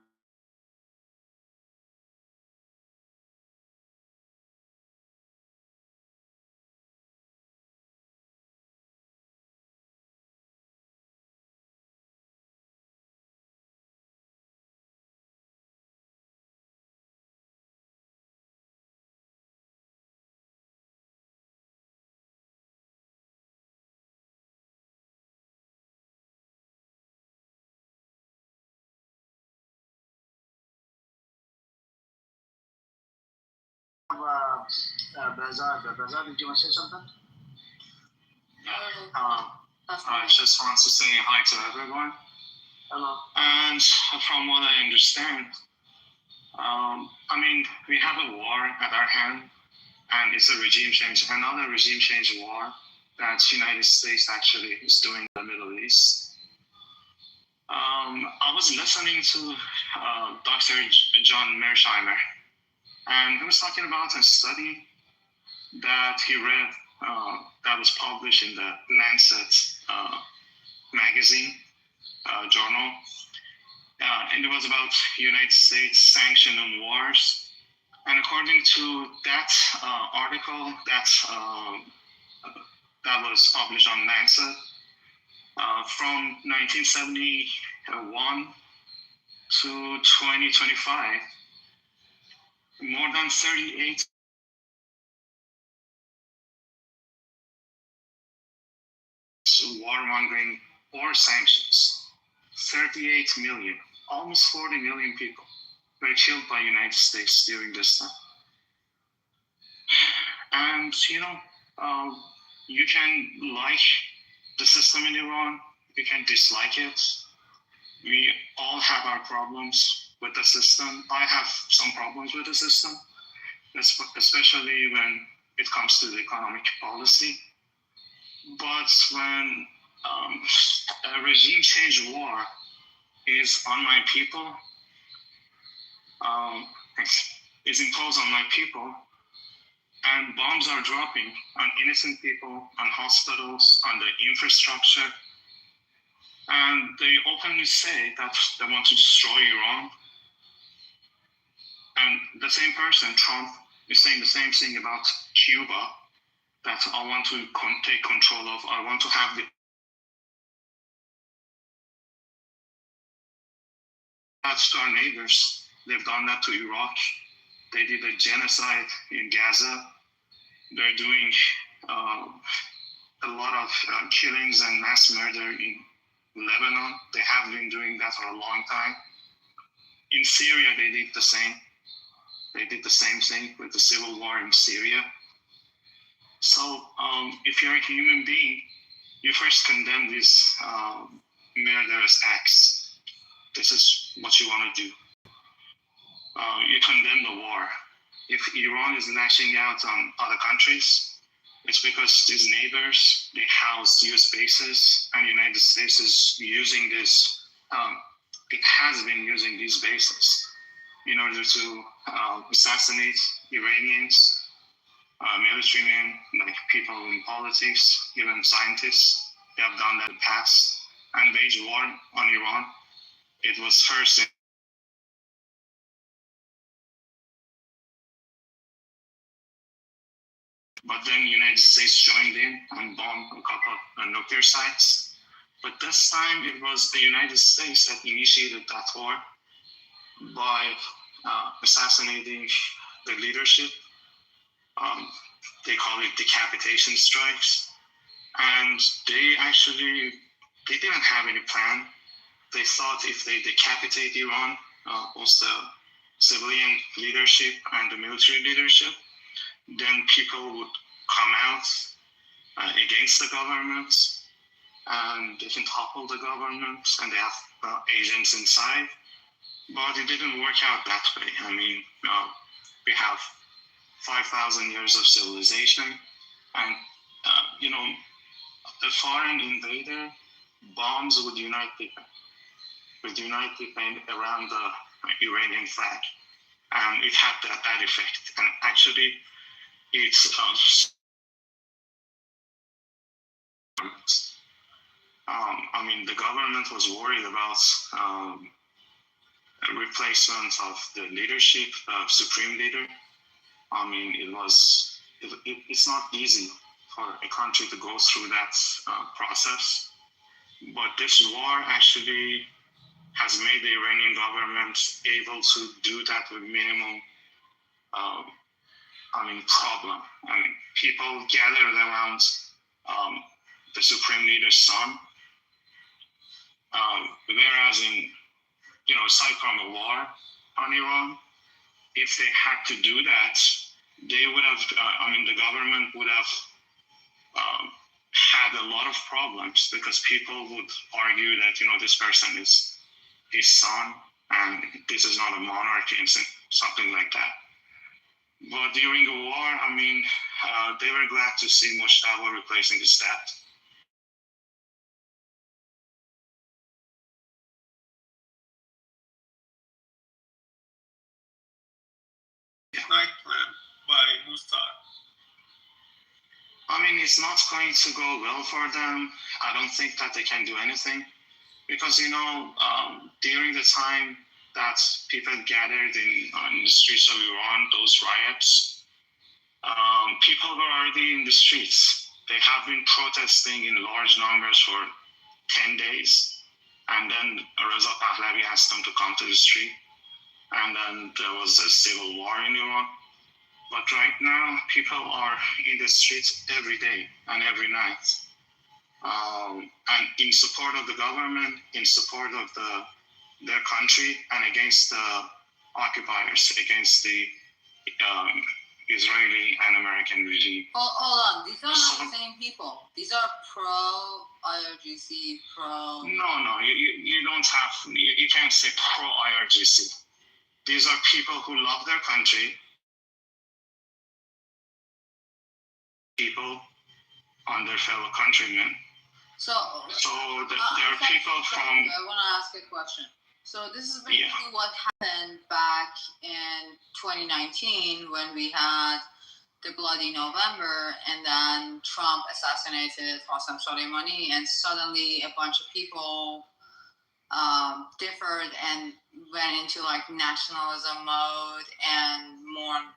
Bazar, did you want to say something? I just want to say hi to everyone. Hello. And from what I understand, we have a war at our hand, and it's a regime change, another regime change war that the United States actually is doing in the Middle East. I was listening to Dr. John Mearsheimer, and he was talking about a study that he read that was published in the Lancet magazine journal, and it was about United States sanction on wars. And according to that article that was published on Lancet, from 1971 to 2025, more than 38 warmongering or sanctions. 38 million, almost 40 million people were killed by the United States during this time. And, you can like the system in Iran, you can dislike it. We all have our problems with the system. I have some problems with the system, especially when it comes to the economic policy. But when a regime change war is on my people, is imposed on my people, and bombs are dropping on innocent people, on hospitals, on the infrastructure, and they openly say that they want to destroy Iran. And the same person, Trump, is saying the same thing about Cuba, that I want to take control of, I want to have the... That's to our neighbors. They've done that to Iraq. They did a genocide in Gaza. They're doing a lot of killings and mass murder in Lebanon. They have been doing that for a long time. In Syria, they did the same. They did the same thing with the civil war in Syria. So if you're a human being, you first condemn these murderous acts. This is what you want to do. You condemn the war. If Iran is lashing out on other countries, it's because these neighbors, they house US bases, and the United States is using this, it has been using these bases in order to assassinate Iranians, military men, like people in politics, even scientists. They have done that in the past and waged war on Iran. It was first in but then the United States joined in and bombed a couple of nuclear sites. But this time it was the United States that initiated that war. by assassinating the leadership. They call it decapitation strikes. And they didn't have any plan. They thought if they decapitate Iran, both the civilian leadership and the military leadership, then people would come out against the government, and they can topple the government, and they have agents inside. But it didn't work out that way. I mean, we have 5,000 years of civilization, and a foreign invader bombs would unite people around the Iranian flag, and it had that effect. And actually, it's the government was worried about replacement of the leadership, supreme leader. It's not easy for a country to go through that process. But this war actually has made the Iranian government able to do that with minimum problem. People gathered around the supreme leader's son, whereas aside from a war on Iran, if they had to do that, they would have, the government would have had a lot of problems, because people would argue that, this person is his son, and this is not a monarchy, and something like that. But during the war, they were glad to see Moshtaba replacing his dad. Night plan by Mustad. It's not going to go well for them. I don't think that they can do anything, because during the time that people gathered in the streets of Iran, those riots, people were already in the streets. They have been protesting in large numbers for 10 days, and then Reza Pahlavi asked them to come to the street, and then there was a civil war in Iran. But right now, people are in the streets every day and every night, and in support of the government, in support of their country, and against the occupiers, against the Israeli and American regime. Hold on, these are not the same people. These are pro-IRGC, pro... No, you don't have, you can't say pro-IRGC. These are people who love their country, people on their fellow countrymen. So there are people from... I want to ask a question. So this is basically what happened back in 2019 when we had the Bloody November, and then Trump assassinated Qasem Soleimani, and suddenly a bunch of people differed and went into like nationalism mode and mourned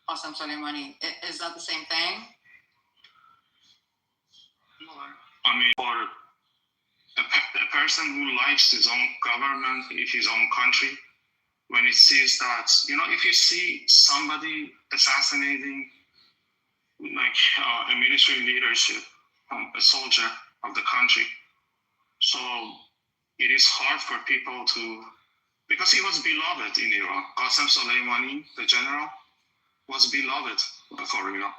Qasem Soleimani. Is that the same thing? For a person who likes his own government, his own country, when it sees that, if you see somebody assassinating like a military leadership, a soldier of the country, so it is hard for people to, because he was beloved in Iran. Qasem Soleimani, the general, was beloved for Iran.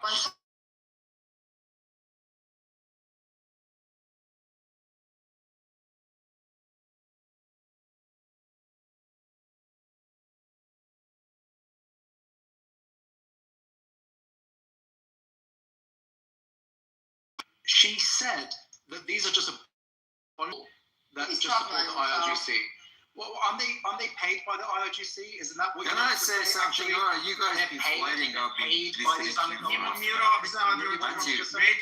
She said that these are just that's just support the IRGC. Well, aren't they paid by the IRGC? Isn't that what? Can I say something? You guys are inflating up. Paid by the Islamic Made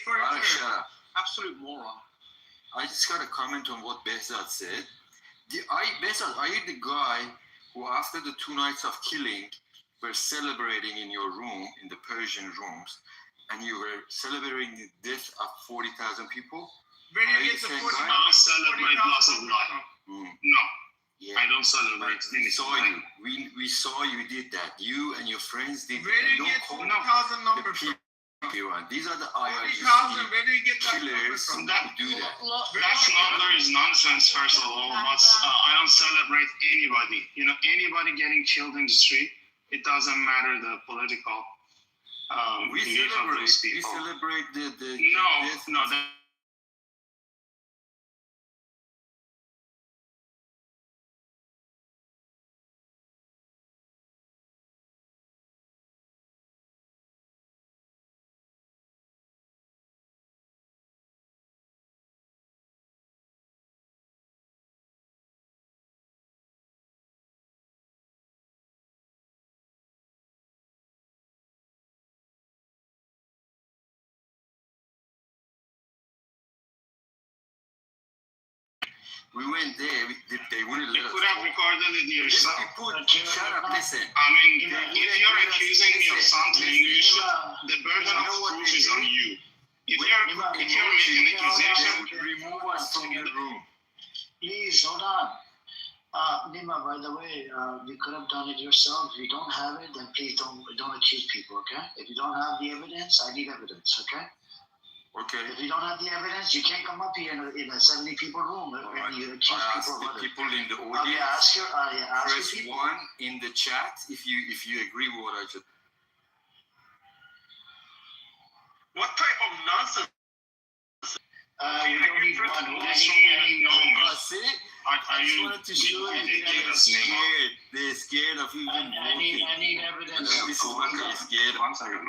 for it. Shut up. Absolute moron. I just got a comment on what Behzad said. Behzad, are you the guy who, after the 2 nights of killing, were celebrating in your room, in the Persian rooms, and you were celebrating the death of 40,000 people? When you get the 40,000 celebrate loss of life. No. Yeah. I don't celebrate We anything. saw you. We saw you did that. You and your friends did Where do that. you get Don't 40,000 the numbers from? people. These are the 40,000, where do you get that number killers from? who do that. That is nonsense, first of all. But I don't celebrate anybody. You know, anybody getting killed in the street, it doesn't matter the political We belief of celebrate. those We people. celebrate the death No, of that, We went there. They wouldn't you let could us. have recorded it yourself. Shut up. Listen. I mean, if you're accusing me of something, you should. The burden of proof is on you. If you're making an accusation, Remove us from the room. Please hold on. Nima, by the way, you could have done it yourself. If you don't have it, then please don't accuse people, okay? If you don't have the evidence, I need evidence, okay? Okay. If you don't have the evidence, you can't come up here in a 70 people room and you accuse I asked people the of it. people in the Okay, audience. ask your Press people. 1 in the chat if you agree with what I just. what type of nonsense? You don't need one. See? I I just wanted to show you they're scared. They're scared of even I need evidence. This is what they're scared of. One second.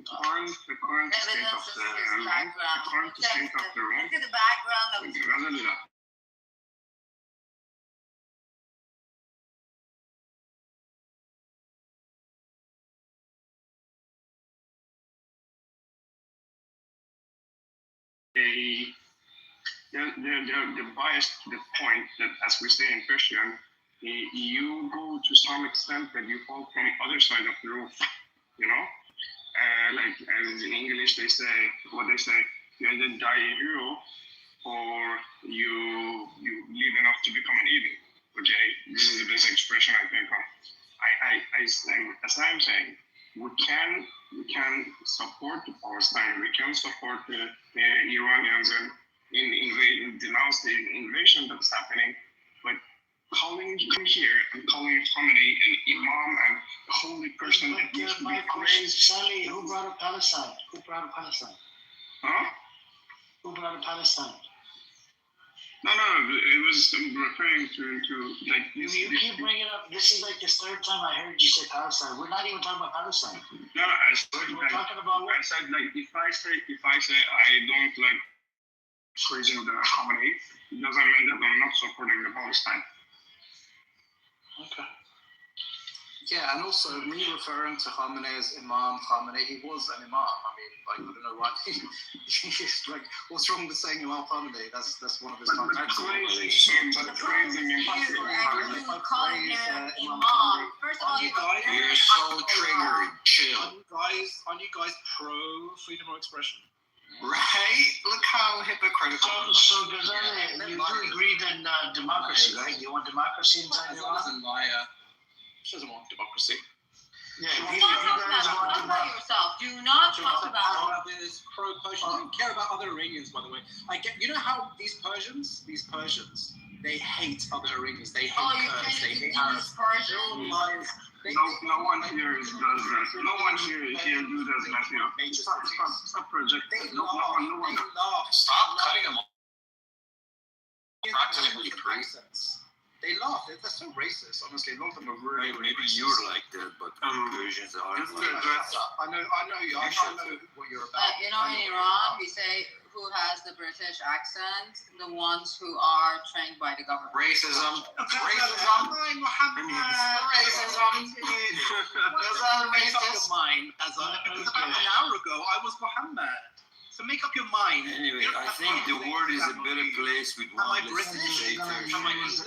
The current state of Evidence the is his room. background. The current state of the room. Look at the background of Gazelina. They're biased to the point that, as we say in Christian, you go to some extent that you fall from the other side of the roof, you know? Like as in English they say, you either die a hero or you live enough to become an evil. Okay, this is the best expression I think of. As I'm saying, we can support the Palestine, we can support the Iranians and denounce the invasion that's happening, but calling here and calling Khamenei an imam and a holy person that needs to be My question is, praised. Sally, who brought up Palestine? Who brought up Palestine? Huh? Who brought up Palestine? No, it was referring to like You keep bringing up. This is like the third time I heard you say Palestine. We're not even talking about Palestine. No, I said We're talking about what? I said like if I say I don't like praising the Khamenei, it doesn't mean that I'm not supporting the Palestine. Okay. Yeah, and also me referring to Khamenei as Imam Khamenei, he was an Imam. I mean, like, I don't know why. He's like, what's wrong with saying Imam Khamenei? That's one of his contacts. Praising him, you calling him imam. First of all, you You're so triggered. Chill. Aren't you guys pro freedom of expression? Right? Look how hypocritical. So Ghazali, you do agree in democracy, right? You want democracy inside Iran? She doesn't want democracy. Yeah, Talk if you guys want about yourself. Do not talk about. This pro-Persian. I don't care about other Iranians, by the way. I get. You know how these Persians, they hate other Iranians. They hate Kurds. They hate Arabs. They're all liars. No one here does that. No one here do that, Matthew. Stop projecting. No one. Stop cutting them off. Practically racist. They laugh. They're so racist. Honestly, a lot of them are really. Maybe racist. you're like that, but Persians are like that. I know you. I know what you're about. You know, in Iran, we say who has the British accent, the ones who are trained by the government. Racism. Make up your mind. About an hour ago, I was Muhammad. So make up your mind. Anyway, I think the world is a better place with Am I one less British? dictatorship. Am I English?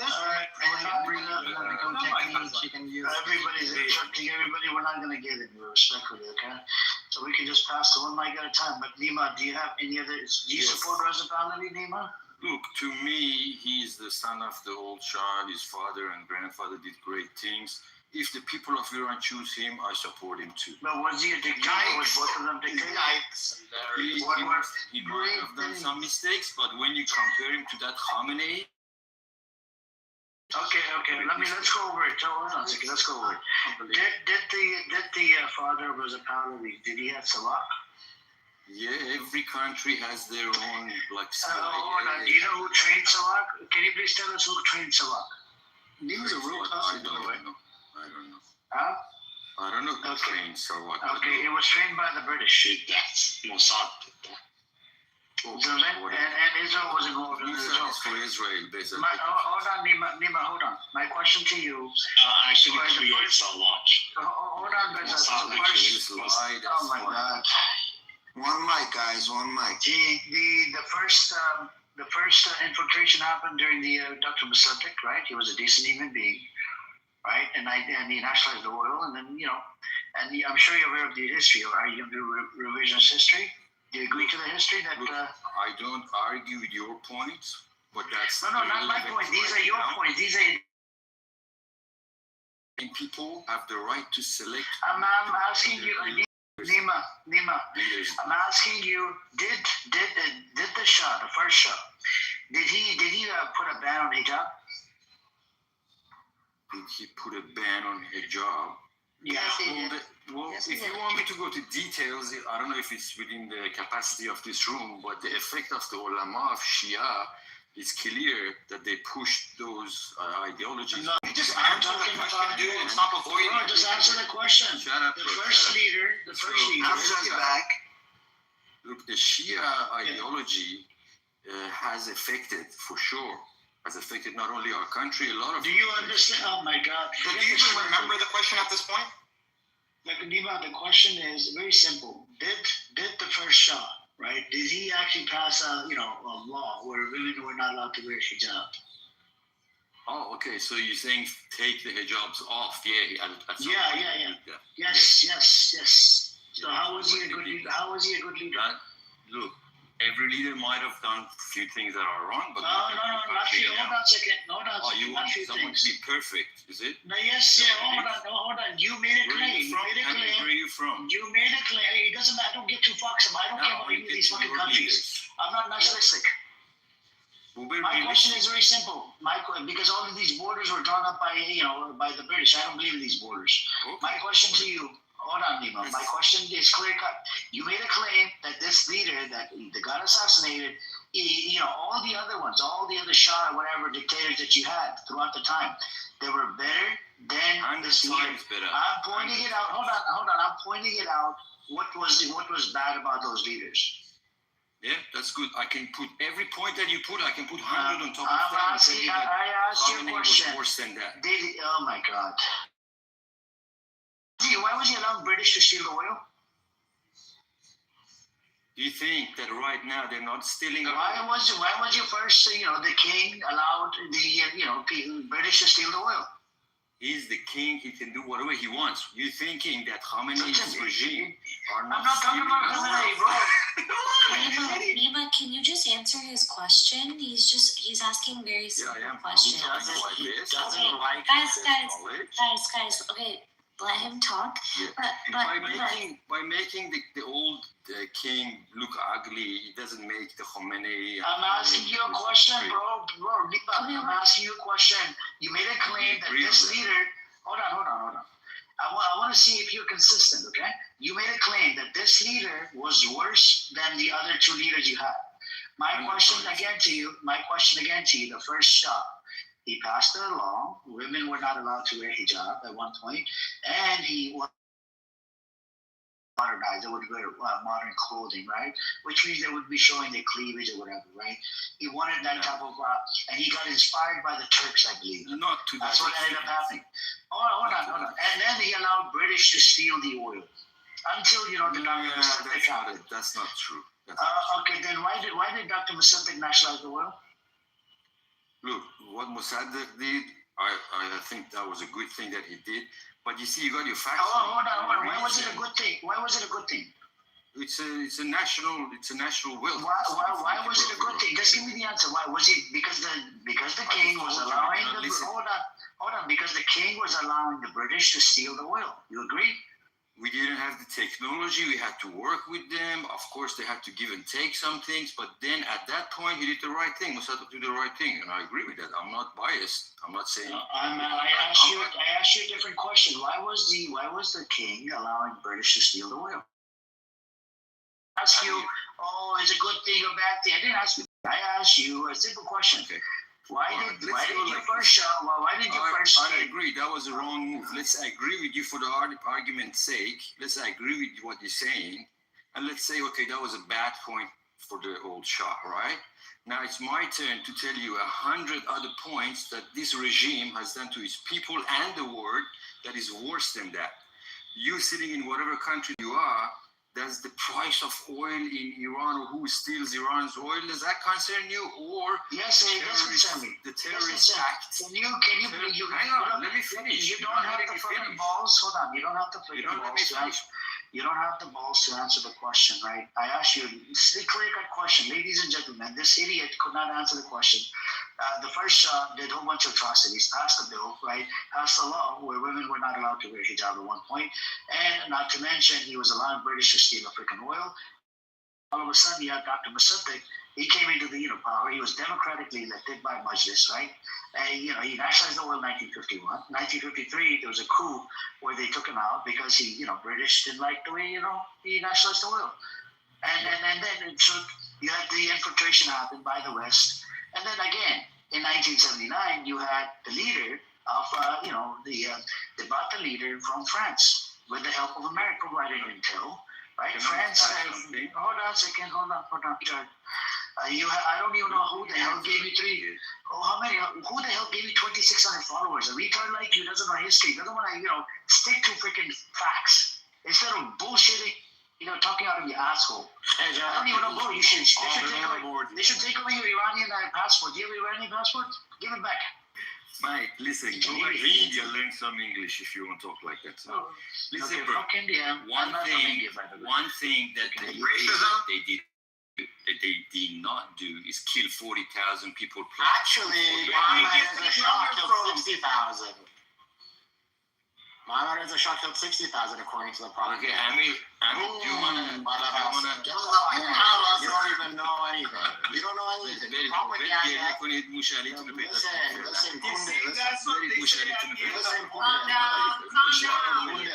Everybody's interrupting everybody. We're not going to get it respectfully, okay? So we can just pass the one mic at a time. But Nima, do you have any other? Do you support reciprocity, Nima? Look, to me, he's the son of the old Shah. His father and grandfather did great things. If the people of Iran choose him, I support him too. But was he a dictator? Was both of them dictators? He might have done some mistakes, but when you compare him to that Khamenei, Okay. Let's go over it. Hold on a second. Let's go over it. Did the father of Reza Pahlavi, did he have Salah? yeah, every country has their own like style. Hold on. Do you know who trained Salah? Can you please tell us who trained Salah? He was a real I person, by the way. don't know. Huh? I don't know who Okay. trained Sarawak. Okay, it was trained by the British. That's Mossad. So then, and Israel was involved in the Mossad result. is for Israel, basically. Hold on, Nima, hold on. My question to you. Actually creates a lot. Hold on, Beza. Mossad He actually just lied. Oh my God. One mic, guys. One mic. The first infiltration happened during the Dr. Mossadegh, right? He was a decent human being, right? And he nationalized the oil, and then I'm sure you're aware of the history. Are you going to do revisionist history? Do you agree to the history that? Look, I don't argue with your points, but that's No, not my point. These are your points. These are. People have the right to select. I'm asking you, Nima. leaders. I'm asking you. Did the Shah, the first Shah, did he put a ban on hijab? Did he put a ban on hijab? Yeah. Well, Yes, if he you did. want me to go to details, I don't know if it's within the capacity of this room, but the effect of the ulama of Shia is clear that they pushed those ideologies. No, just answer the question, dude, and stop avoiding No, just answer the question. Shut up, The bro, first shut up. leader. Hamza's back. Look, the Shia ideology has affected, for sure, has affected not only our country, a lot of. Do you understand? Oh my God. Do you even remember the question at this point? Like Nima, the question is very simple. Did the first Shah, right? Did he actually pass a law where women were not allowed to wear hijab? Oh, okay. So you're saying take the hijabs off? Yeah. Yeah. Yes. So how was he a good leader? Look, every leader might have done a few things that are wrong, but No, not few. Hold on a second. Oh, you Not want few someone things. to be perfect, is it? No, yes, yeah. Hold on. You made a Where are claim. you from? Where are you from? You made a claim. It doesn't matter. I don't get too fucks. I don't care about any of these fucking countries. I'm not nationalistic. My question is very simple. Because all of these borders were drawn up by the British. I don't believe in these borders. My question to you, hold on, Nima. My question is clear cut. You made a claim that this leader that got assassinated, all the other ones, all the other Shah or whatever dictators that you had throughout the time, they were better than this leader. I'm pointing it out. Hold on. I'm pointing it out. What was bad about those leaders? Yeah, that's good. I can put every point that you put, I can put 100 on top of that. I asked you a question. Was worse than that. Oh my God. Why was he allowing British to steal the oil? Do you think that right now they're not stealing? Why was you first? The king allowed the British to steal the oil. He's the king. He can do whatever he wants. You thinking that Khamenei's regime are not? I'm not talking about Khamenei, bro. Nima, can you just answer his question? He's asking very simple questions. Guys, okay, let him talk. Yeah. By making the old king look ugly, it doesn't make the Khamenei. I'm asking you a question, bro. Nima, I'm asking you a question. You made a claim that this leader. Hold on. I want to see if you're consistent, okay? You made a claim that this leader was worse than the other two leaders you had. My question again to you, the first Shah, he passed a law, women were not allowed to wear hijab at one point, and he was modernized, they would wear modern clothing, right? Which means they would be showing their cleavage or whatever, right? He wanted that type of, and he got inspired by the Turks, I believe. Not to That's what ended up happening. Hold on. And then he allowed British to steal the oil until the Dr. Mossadegh happened. That's not true. Okay, then why did Dr. Mossadegh nationalize the oil? Look, what Mossadegh did, I think that was a good thing that he did. But you see, you got your facts. Hold on. Why was it a good thing? it's a national wealth. Why was it a good thing? Just give me the answer. Why was it? Because the king was allowing hold on, because the king was allowing the British to steal the oil. You agree? We didn't have the technology. We had to work with them. Of course, they had to give and take some things. But then at that point, he did the right thing. Mossad did the right thing, and I agree with that. I'm not biased. I'm not saying. I asked you a different question. Why was the king allowing the British to steal the oil? I asked you, is it a good thing or bad thing? I didn't ask you. I asked you a simple question. Okay. Why did you first? I agree. That was a wrong move. Let's agree with you for the argument's sake. Let's agree with what you're saying, and let's say, okay, that was a bad point for the old Shah, right? Now it's my turn to tell you 100 other points that this regime has done to its people and the world that is worse than that. You sitting in whatever country you are, does the price of oil in Iran, or who steals Iran's oil, does that concern you? Or yes, it does concern me. The terrorist act. Can you hang on? Let me finish. You don't have the fucking balls. Hold on. You don't have the fucking balls. You don't have the balls to answer the question, right? I asked you a clear-cut question, ladies and gentlemen. This idiot could not answer the question. The first Shah did a whole bunch of atrocities, passed a bill, right? Passed a law where women were not allowed to wear hijab at one point, and not to mention he was allowing British to steal African oil. All of a sudden, you have Dr. Mossadegh. He came into the power. He was democratically elected by Majlis, right? And he nationalized the oil in 1951. 1953, there was a coup where they took him out because British didn't like the way he nationalized the oil, and then so you had the infiltration happen by the West. And then again, in 1979, you had the leader of, the Ba'ath leader from France with the help of America provided intel, right? France, hold on a second, hold on. I don't even know who the hell gave you who the hell gave you 2,600 followers? A retard like you doesn't know history, doesn't want to, stick to freaking facts instead of bullshitting. Talking out of your asshole. I don't even know, bro. They should take away your Iranian passport. Do you have an Iranian passport? Give it back. Mate, listen, go back to India, learn some English if you want to talk like that. So, listen, bro, one thing that they did not do is kill 40,000 people. Actually, Mohammed Reza Shah killed 60,000. Mohammed Reza Shah killed 60,000 according to the prophet. Okay, Amir, do you wanna? You don't even know anything. You don't know anything. Propaganda. Listen, Kunde.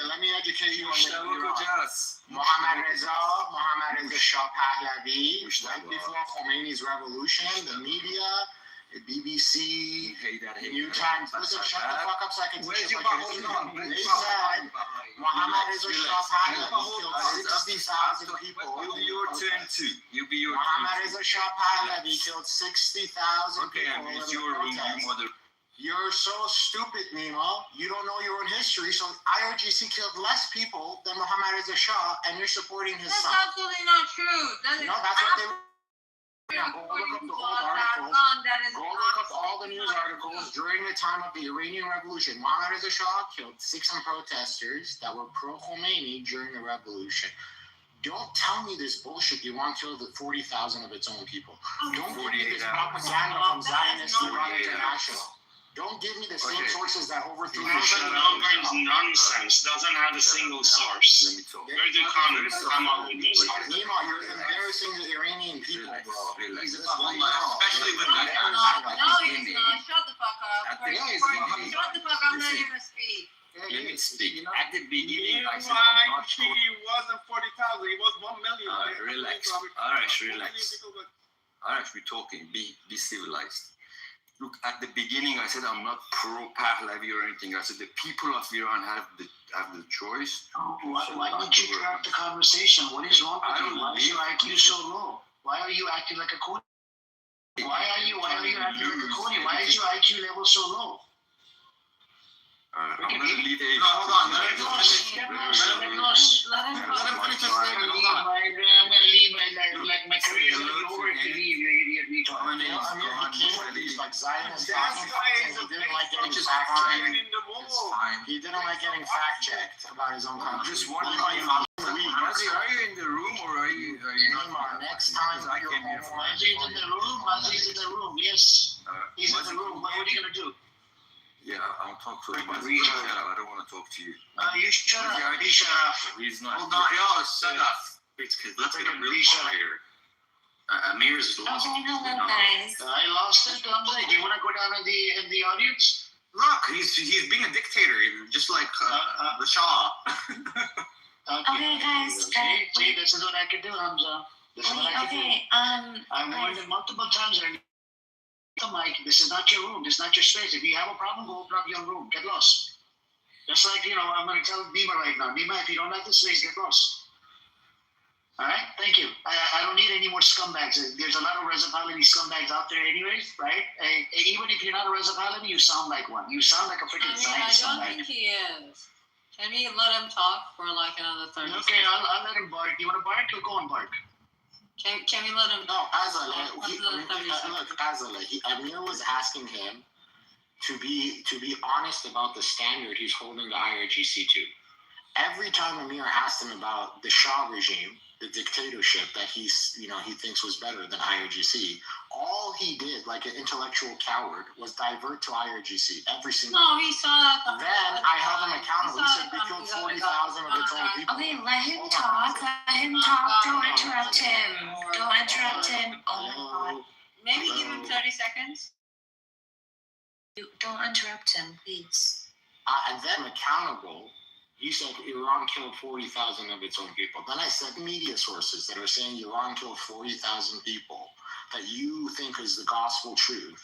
Let me educate you on Mohammed Reza Shah Pahlavi, right before Khomeini's revolution, the media, the BBC, New Times. Listen, shut the fuck up so I can teach you about history. They said Mohammed Reza Shah Pahlavi killed 60,000 people. It'll be your turn too. Mohammed Reza Shah Pahlavi killed 60,000 people. Okay, it's your room, you mother. You're so stupid, Nima. You don't know your own history. So IRGC killed less people than Mohammed Reza Shah, and you're supporting his son. That's absolutely not true. That's what they. Yeah, go look up the old articles. Go look up all the news articles during the time of the Iranian Revolution. Mohammed Reza Shah killed 6 protesters that were pro-Khomeini during the revolution. Don't tell me this bullshit. You want to kill the 40,000 of its own people. Don't give me this propaganda from Zionist Iran International. Don't give me the same sources that overthrew the nonsense. Doesn't have a single source. Where do Congress come up with those? Nima, you're embarrassing the Iranian people, bro. Especially with that. No, he's not. Shut the fuck up. Shut the fuck up. I'm not even speak. Let me speak. At the beginning, I said he wasn't 40,000. He was 1 million. Relax. Arash, relax. Arash, we're talking. Be civilized. Look, at the beginning, I said I'm not pro-Pahlavi or anything. I said the people of Iran have the choice. Why did you interrupt the conversation? What is wrong with you? Why is your IQ so low? Why are you acting like a Coney? Why are you acting like a Coney? Why is your IQ level so low? I'm going to leave a... No, hold on. Let him finish his statement. Hold on. I'm going to leave my career is over if you leave, you idiot retard. He came with these Zionist talking points and he didn't like getting fact-checked. He didn't like getting fact-checked about his own country. Just wondering, are you in the room or Neymar, next time I you're came here home, for Mazi's in the room. Mazi's in the room. Yes, he's in the room. What are you gonna do? Yeah, I'll talk to him. I don't want to talk to you. You shut up. You shut up. He's not. Hold on, y'all. Shut up. it's because Let's let's get get a a real reset. fighter. Amir's lost. Okay, hello guys. I lost it. Do you want to go down in the audience? Look, he's being a dictator, just like the Shah. Okay, guys. See, this is what I can do, Hamza. This is what I can do. Okay, I've warned him multiple times already. Mike, this is not your room. This is not your space. If you have a problem, go open up your room. Get lost. Just like, I'm going to tell Nima right now. Nima, if you don't like this space, get lost. All right? Thank you. I don't need any more scumbags. There's a lot of Rezapalani scumbags out there anyways, right? Even if you're not a Rezapalani, you sound like one. You sound like a freaking I science don't scumbag. think he is. Can we let him talk for like another 30 Okay, seconds? I'll let him bark. You want to bark? He'll go and bark. Can we let him No, Azale, Amir was asking him to be honest about the standard he's holding the IRGC to. Every time Amir asked him about the Shah regime, the dictatorship that he thinks was better than IRGC, all he did, like an intellectual coward, was divert to IRGC every single No, he saw that. Then I held him accountable. He said we killed 40,000 of its own people. Okay, let him Hold on. talk. Let him talk. Don't interrupt him. Don't interrupt him. Oh my god. Maybe give him 30 seconds. Don't interrupt him, please. And then accountable, you said Iran killed 40,000 of its own people. Then I said media sources that are saying Iran killed 40,000 people that you think is the gospel truth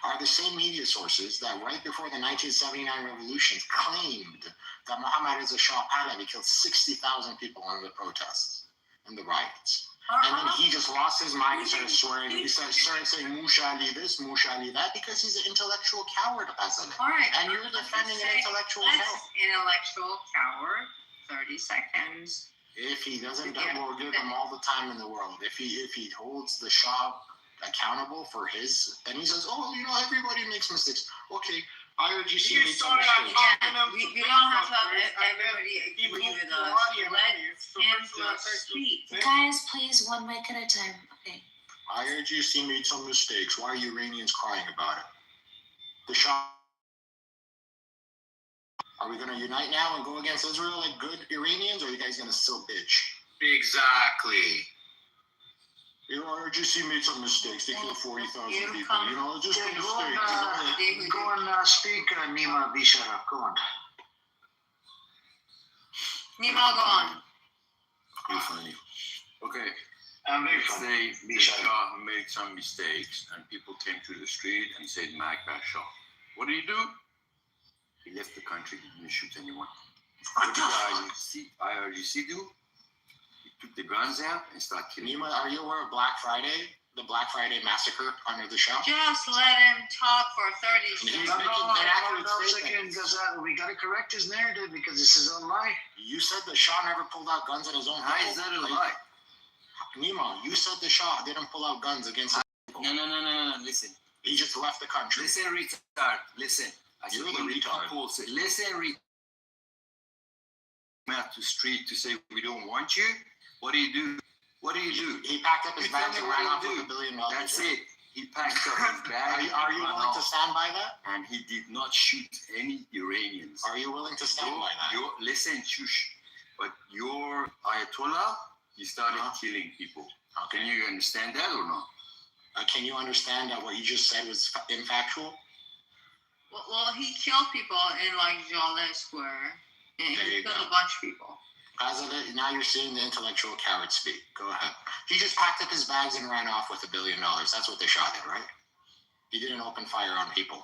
are the same media sources that right before the 1979 revolution claimed that Mohammad Reza Shah Pahlavi killed 60,000 people in the protests and the riots. And then he just lost his mind and started swearing. He started saying Mushali this, Mushali that, because he's an intellectual coward, Azale. All right. And you're defending an intellectual Let's coward. intellectual coward. 30 seconds. If he doesn't, we'll give him all the time in the world. If he holds the Shah accountable for his, and he says, everybody makes mistakes. Okay, IRGC made some mistakes. We don't have to have everybody agree with us. Let him speak. Guys, please, one mic at a time. Okay. IRGC made some mistakes. Why are Iranians crying about it? The Shah. Are we going to unite now and go against Israel like good Iranians, or are you guys going to still bitch? Exactly. IRGC made some mistakes. They killed 40,000 people. Just a Go mistake. and speak, Nima Bishara. Go on. Nima, go on. You're funny. Okay. I'm very Let's funny. say the Shah made some mistakes and people came to the street and said, Magba Shah. What did he do? He left the country. He didn't shoot anyone. What did IRGC do? He took the guns out and started killing. Nima, are you aware of Black Friday? The Black Friday massacre under the Shah? Just let him talk for 30 seconds. We got to correct his narrative because this is a lie. You said the Shah never pulled out guns at his own How is that a lie? Nima, you said the Shah didn't pull out guns against his people. No. Listen. He just left the country. Listen, retard. Listen. You're the retard. People say, listen, retard. Out to street to say we don't want you. What do you do? What do you do? He packed up his bags and ran off with $1 billion. That's it. He packed up his bag. Are you willing to stand by that? And he did not shoot any Iranians. Are you willing to stand by that? Listen, shush. But your Ayatollah, he started killing people. Can you understand that or not? Can you understand that what you just said was infactual? Well, he killed people in like Jaleh Square. And he killed a bunch of people. Now you're seeing the intellectual coward speak. Go ahead. He just packed up his bags and ran off with $1 billion. That's what they shot at, right? He didn't open fire on people.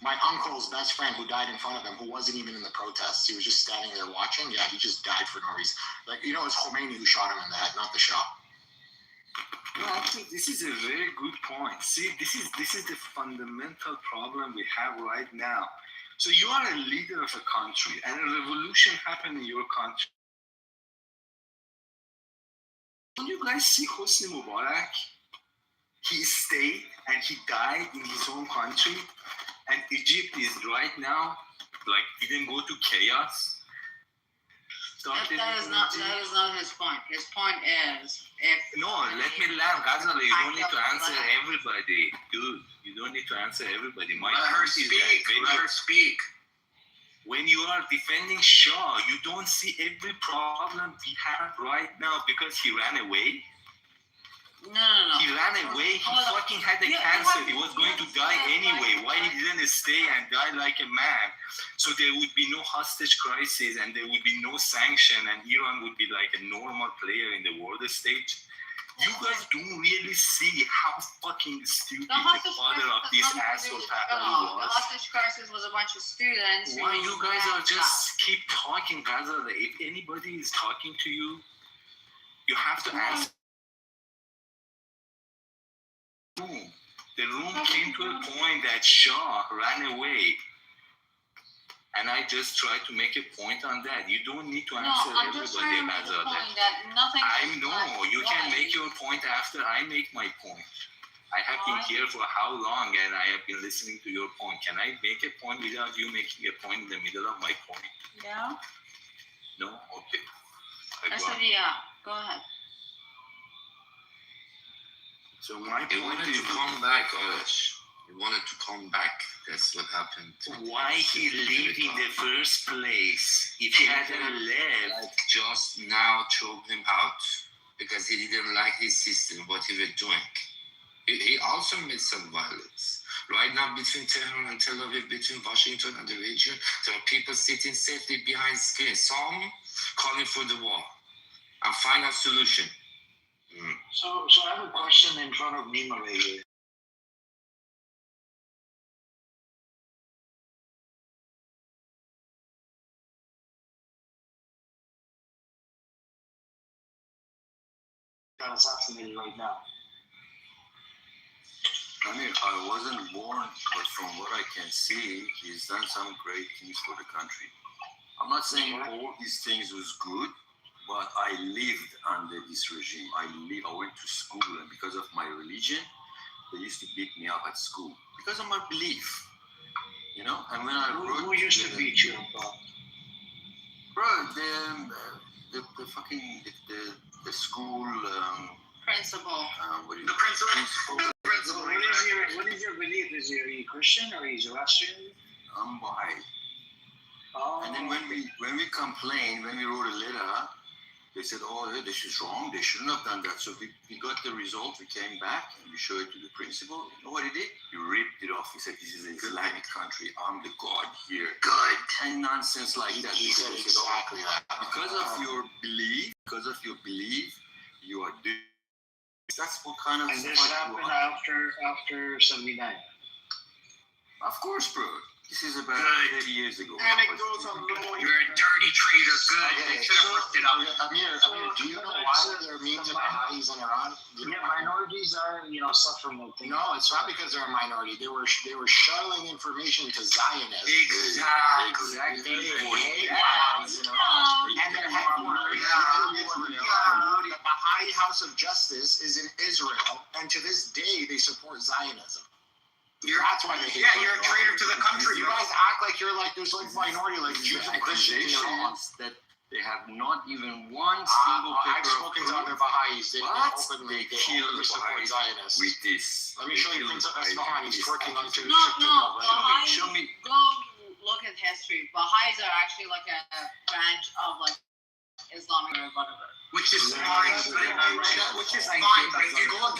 My uncle's best friend who died in front of him, who wasn't even in the protests, he was just standing there watching. Yeah, he just died for no reason. It's Khomeini who shot him in the head, not the Shah. No, actually, this is a very good point. See, this is the fundamental problem we have right now. So you are a leader of a country, and a revolution happened in your country. When you guys see Hosni Mubarak, he stayed and he died in his own country, and Egypt is right now, didn't go to chaos. started. That is not his point. His point is if No, let me land, Ghazali. You don't need to answer everybody, dude. You don't need to answer everybody. My Let her point is speak. that Let her speak. when you are defending Shah, you don't see every problem we have right now because he ran away. No. He ran away. He Hold on. fucking had the You cancer. have He to- was you going have to to die say it anyway. like Why he that. didn't stay and die like a man? So there would be no hostage crisis and there would be no sanction and Iran would be like a normal player in the world stage. You guys don't really see how fucking stupid the father of this asshole Pahlavi The was. hostage crisis was a bunch of students. Why who you guys are ran just keep talking, Gaza? If anybody is talking to you, you have to answer. The room came to a point that Shah ran away. And I just tried to make a point on that. You don't need to No, answer I'm just trying everybody, to make the Gaza. point that nothing. I know. You can Why? make your point after I make my point. I have been Why? here for how long and I have been listening to your point. Can I make a point without you making a point in the middle of my point? Yeah. No? Okay. I said yeah. Go ahead. So my He point wanted is to come back, Osh. He wanted to come back. That's what happened. why he left in the first place. If he hadn't left, Like just now choked him out because he didn't like his system, what he was doing. He also made some violence. Right now, between Tehran and Tel Aviv, between Washington and the region, there are people sitting safely behind screens. Some calling for the war and find a solution. So I have a question in front of me, Malaysia. Got assassinated right now. I mean, I wasn't born, but from what I can see, he's done some great things for the country. I'm not saying all these things was good, but I lived under this regime. I went to school, and because of my religion, they used to beat me up at school because of my belief. You know, and when I wrote, Who used to beat you up? bro, the fucking the school. Principal. What do you The principal. principal. What is your belief? Is he Christian or he's Zoroastrian? I'm Baha'i. Oh. And then when we complained, when we wrote a letter, they said, "Oh, this is wrong. They shouldn't have done that." So we got the result. We came back and we showed it to the principal. You know what he did? He ripped it off. He said, "This is an Islamic country. I'm the God here." God, and nonsense like that. He said exactly that. Because of your belief, you are doing. That's what kind of. And this fight you happened are. after 79. Of course, bro. This is about 30 years ago. Anecdotes of law. You're a dirty traitor. Good. Okay, They should have looked it up. Amir, do you know why there are memes of Baha'is in Iran? Yeah, minorities are, suffer more things. No, it's not because they're a minority. They were shuttling information to Zionists. Exactly. They hate Baha'is in Iran. And they're headquartered in Israel. The Baha'i House of Justice is in Israel, and to this day they support Zionism. That's why they hate You're a traitor to the country. You guys act like you're like there's like minority like Jews and Christians in Iran. That they have not even one single I've paper spoken to of other proof. Baha'is. They What? openly They kill the support Baha'is Zionists. with this. Let me show you Prince Esfahan. He's twerking onto No, Baha'is. Show me. Go look at history. Baha'is are actually like a branch of like Islamic or whatever. Which is fine. Which is fine. But if you go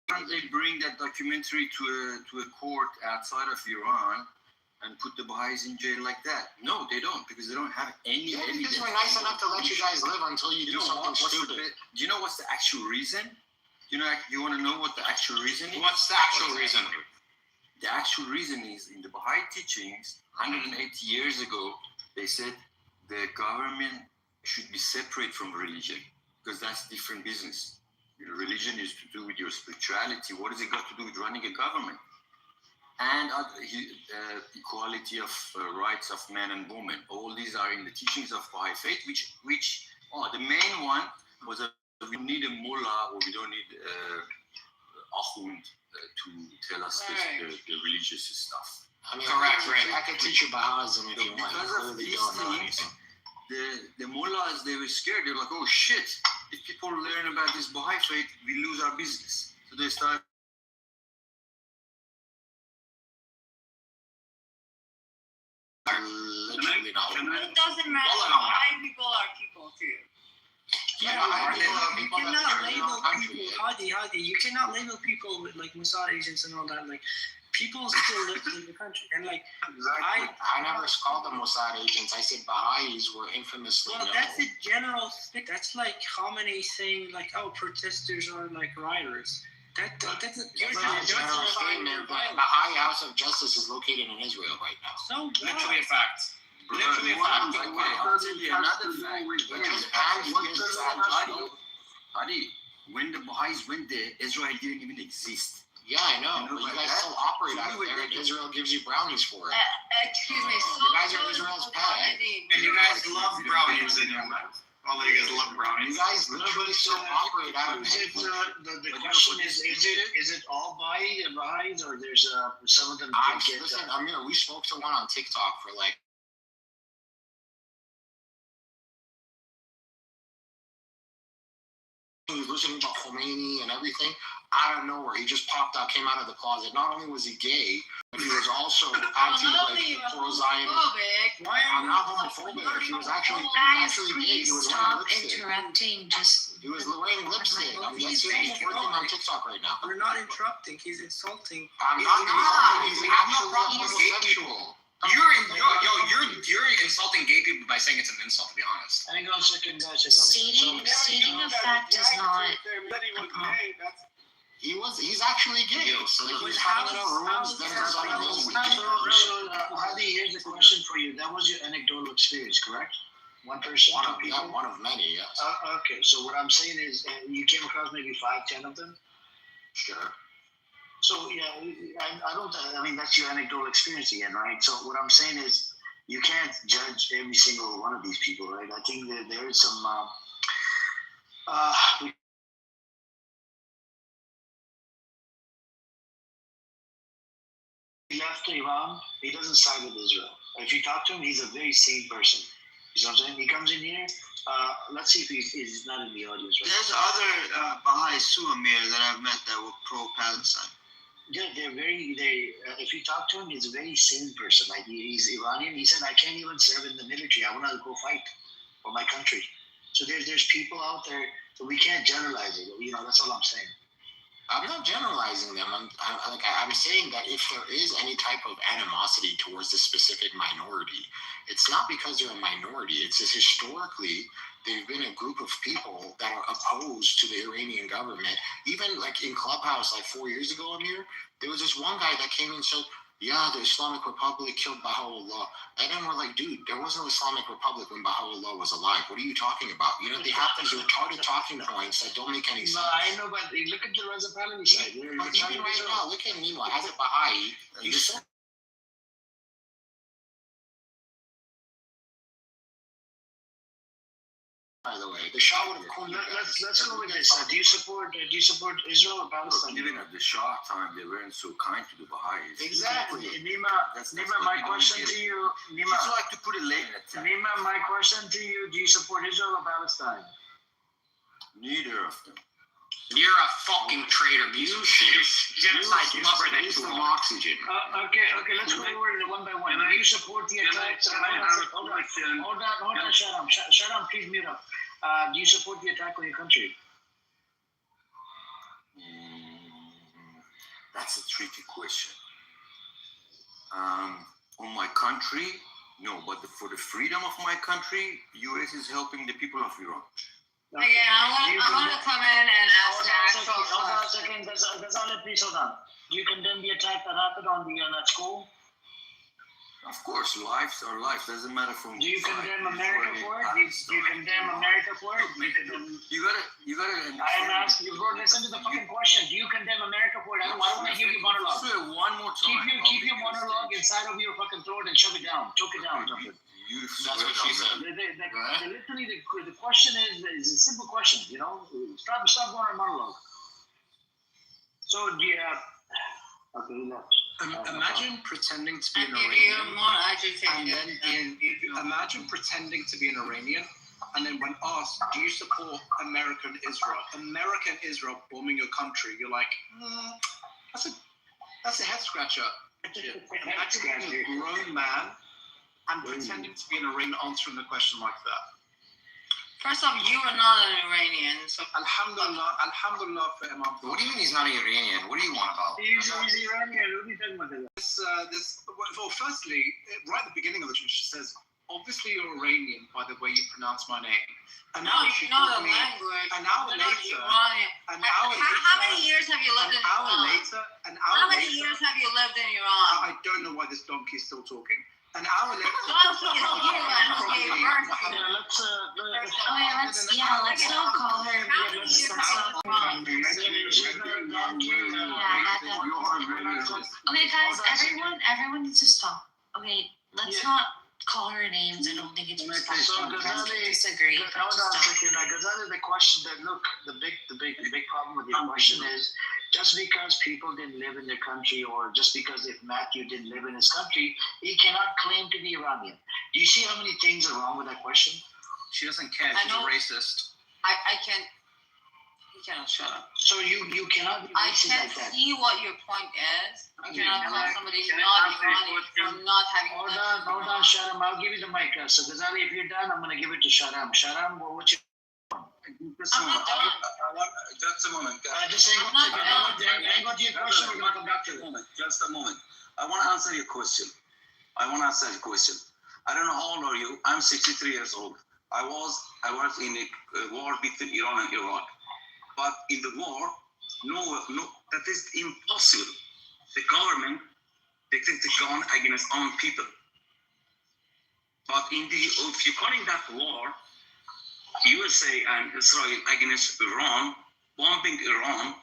Can't they bring that documentary to a court outside of Iran and put the Baha'is in jail like that? No, they don't, because they don't have any Yeah, evidence. because we're nice enough to let you guys live until you do something stupid. Do you know what's the actual reason? You want to know what the actual reason is? What's the actual reason? The actual reason is in the Baha'i teachings, 180 years ago, they said the government should be separate from religion because that's different business. Your religion is to do with your spirituality. What has it got to do with running a government? And equality of rights of man and woman. All these are in the teachings of Baha'i faith, which the main one was a We need a mullah, or we don't need ahund to tell us the religious stuff. I mean, Correct, right. I could teach you Bahaism if you want. Because of Clearly these don't know things, anything. the mullahs, they were scared. They're like, oh shit, if people learn about this Baha'i faith, we lose our business. So they started. Literally not. It doesn't matter. Why people are people too. Yeah, you cannot label people. Hadi, you cannot label people with like Mossad agents and all that. Like, people still live in the country, and like I never called them Mossad agents. I said Baha'is were infamously known. That's a general thing. That's like Khamenei saying like, oh, protesters are like rioters. That's a general statement. The Baha'i House of Justice is located in Israel right now. So Literally a fact. Literally a fact. I'll tell you another fact. Hadi, when the Baha'is went there, Israel didn't even exist. Yeah, I know. But you guys still operate out of there, and Israel gives you brownies for it. Excuse me. You guys are Israel's pet. And you guys love brownies in your life. All of you guys love brownies. You guys literally still operate out of Is it, the question is it all Baha'is, or there's some of them Listen, Amir, we spoke to one on TikTok for like he was listening about Khomeini and everything. Out of nowhere, he just popped out, came out of the closet. Not only was he gay, but he was also pro-Zionist. I'm not homophobic. He was actually gay. He was wearing lipstick. Interrupting. He was wearing lipstick. He's working on TikTok right now. We're not interrupting. He's insulting. I'm not insulting. He's actually a homosexual. You're insulting gay people by saying it's an insult, to be honest. Hang on a second, guys. Stating a fact is not. He's actually gay. So he's hanging out rooms. Hadi, here's a question for you. That was your anecdotal experience, correct? One person? One of many, yes. Okay, so what I'm saying is you came across maybe 5-10 of them? Sure. So, yeah, I mean, that's your anecdotal experience again, right? So what I'm saying is you can't judge every single one of these people, right? I think that there is some, he left Iran, he doesn't side with Israel. If you talk to him, he's a very sane person. You know what I'm saying? He comes in here, let's see if he's not in the audience, right? There's other Baha'is too, Amir, that I've met that were pro-Palestine. Yeah, if you talk to him, he's a very sane person. Like, he's Iranian. He said, I can't even serve in the military. I want to go fight for my country. So there's people out there, so we can't generalize it. You know, that's all I'm saying. I'm not generalizing them. I'm saying that if there is any type of animosity towards a specific minority, it's not because they're a minority. It's just historically they've been a group of people that are opposed to the Iranian government. Even like in Clubhouse, like 4 years ago, Amir, there was this one guy that came and said, yeah, the Islamic Republic killed Baha'u'llah. And then we're like, dude, there was no Islamic Republic when Baha'u'llah was alive. What are you talking about? You know, they have these retarded talking points that don't make any sense. No, I know, but look at the Razapalani side. But even right now, look at Nima. As a Baha'i, you said by the way, the Shah would have cooled. Let's go with this. Do you support Israel or Palestine? Even at the Shah time, they weren't so kind to the Baha'is. Exactly. Nima, my question to you, Nima. Just like to put it late. Nima, my question to you: do you support Israel or Palestine? Neither of them. You're a fucking traitor, piece of shit. Genocide lover next to oxygen. Okay, let's go over it one by one. Do you support the attack? Hold on, shut up, please mute up. Do you support the attack on your country? That's a tricky question. On my country, no, but for the freedom of my country, U.S. is helping the people of Iran. Okay, I want to come in and ask the actual Hold on a second. Please hold on. Do you condemn the attack that happened on that school? Of course, lives are lives. Doesn't matter from. Do you condemn America for it? Do you condemn America for it? You gotta. I'm asking you, bro. Listen to the fucking question. Do you condemn America for it? I don't want to hear your monologue. One more time. Keep your monologue inside of your fucking throat and shove it down. Choke it down. You That's what she said. Literally, the question is a simple question. You know, stop going on monologue. So okay, left. Imagine pretending to be an You're Iranian, more agitated. and then imagine pretending to be an Iranian, and then when asked, "Do you support America and Israel bombing your country?" You're like, that's a head scratcher. Imagine being a grown man and pretending to be an Iranian answering the question like that. First off, you are not an Iranian, so Alhamdulillah for Imam. What do you mean he's not Iranian? What do you want about? He's Iranian. What are you talking about? Well, firstly, right at the beginning of the she says, "Obviously you're Iranian by the way you pronounce my name." And no, she you know called the me language. an hour later. How many years have you lived in Iran? How many years have you lived in Iran? I don't know why this donkey is still talking. An hour later. Let's not call her. Okay, guys, everyone needs to stop. Okay, let's not call her names. I don't think it's respectful. Disagree. Ghazali, the question that look, the big problem with your question is just because people didn't live in their country, or just because if Matthew didn't live in his country, he cannot claim to be Iranian. Do you see how many things are wrong with that question? She doesn't care. She's a racist. You cannot shut up. So you cannot be racist like that. I can see what your point is. You cannot call somebody not Iranian for not having. Hold on, Sharam. I'll give you the mic. So Ghazali, if you're done, I'm going to give it to Sharam. Sharam, what's your? I'm not done. Just a moment. Just hang on to your question. We're going to come back to it. Just a moment. I want to answer your question. I don't know how old are you. I'm 63 years old. I was in a war between Iran and Iraq. But in the war, no, that is impossible. The government, they take the gun against own people. But if you're calling that war, USA and Israel against Iran, bombing Iran,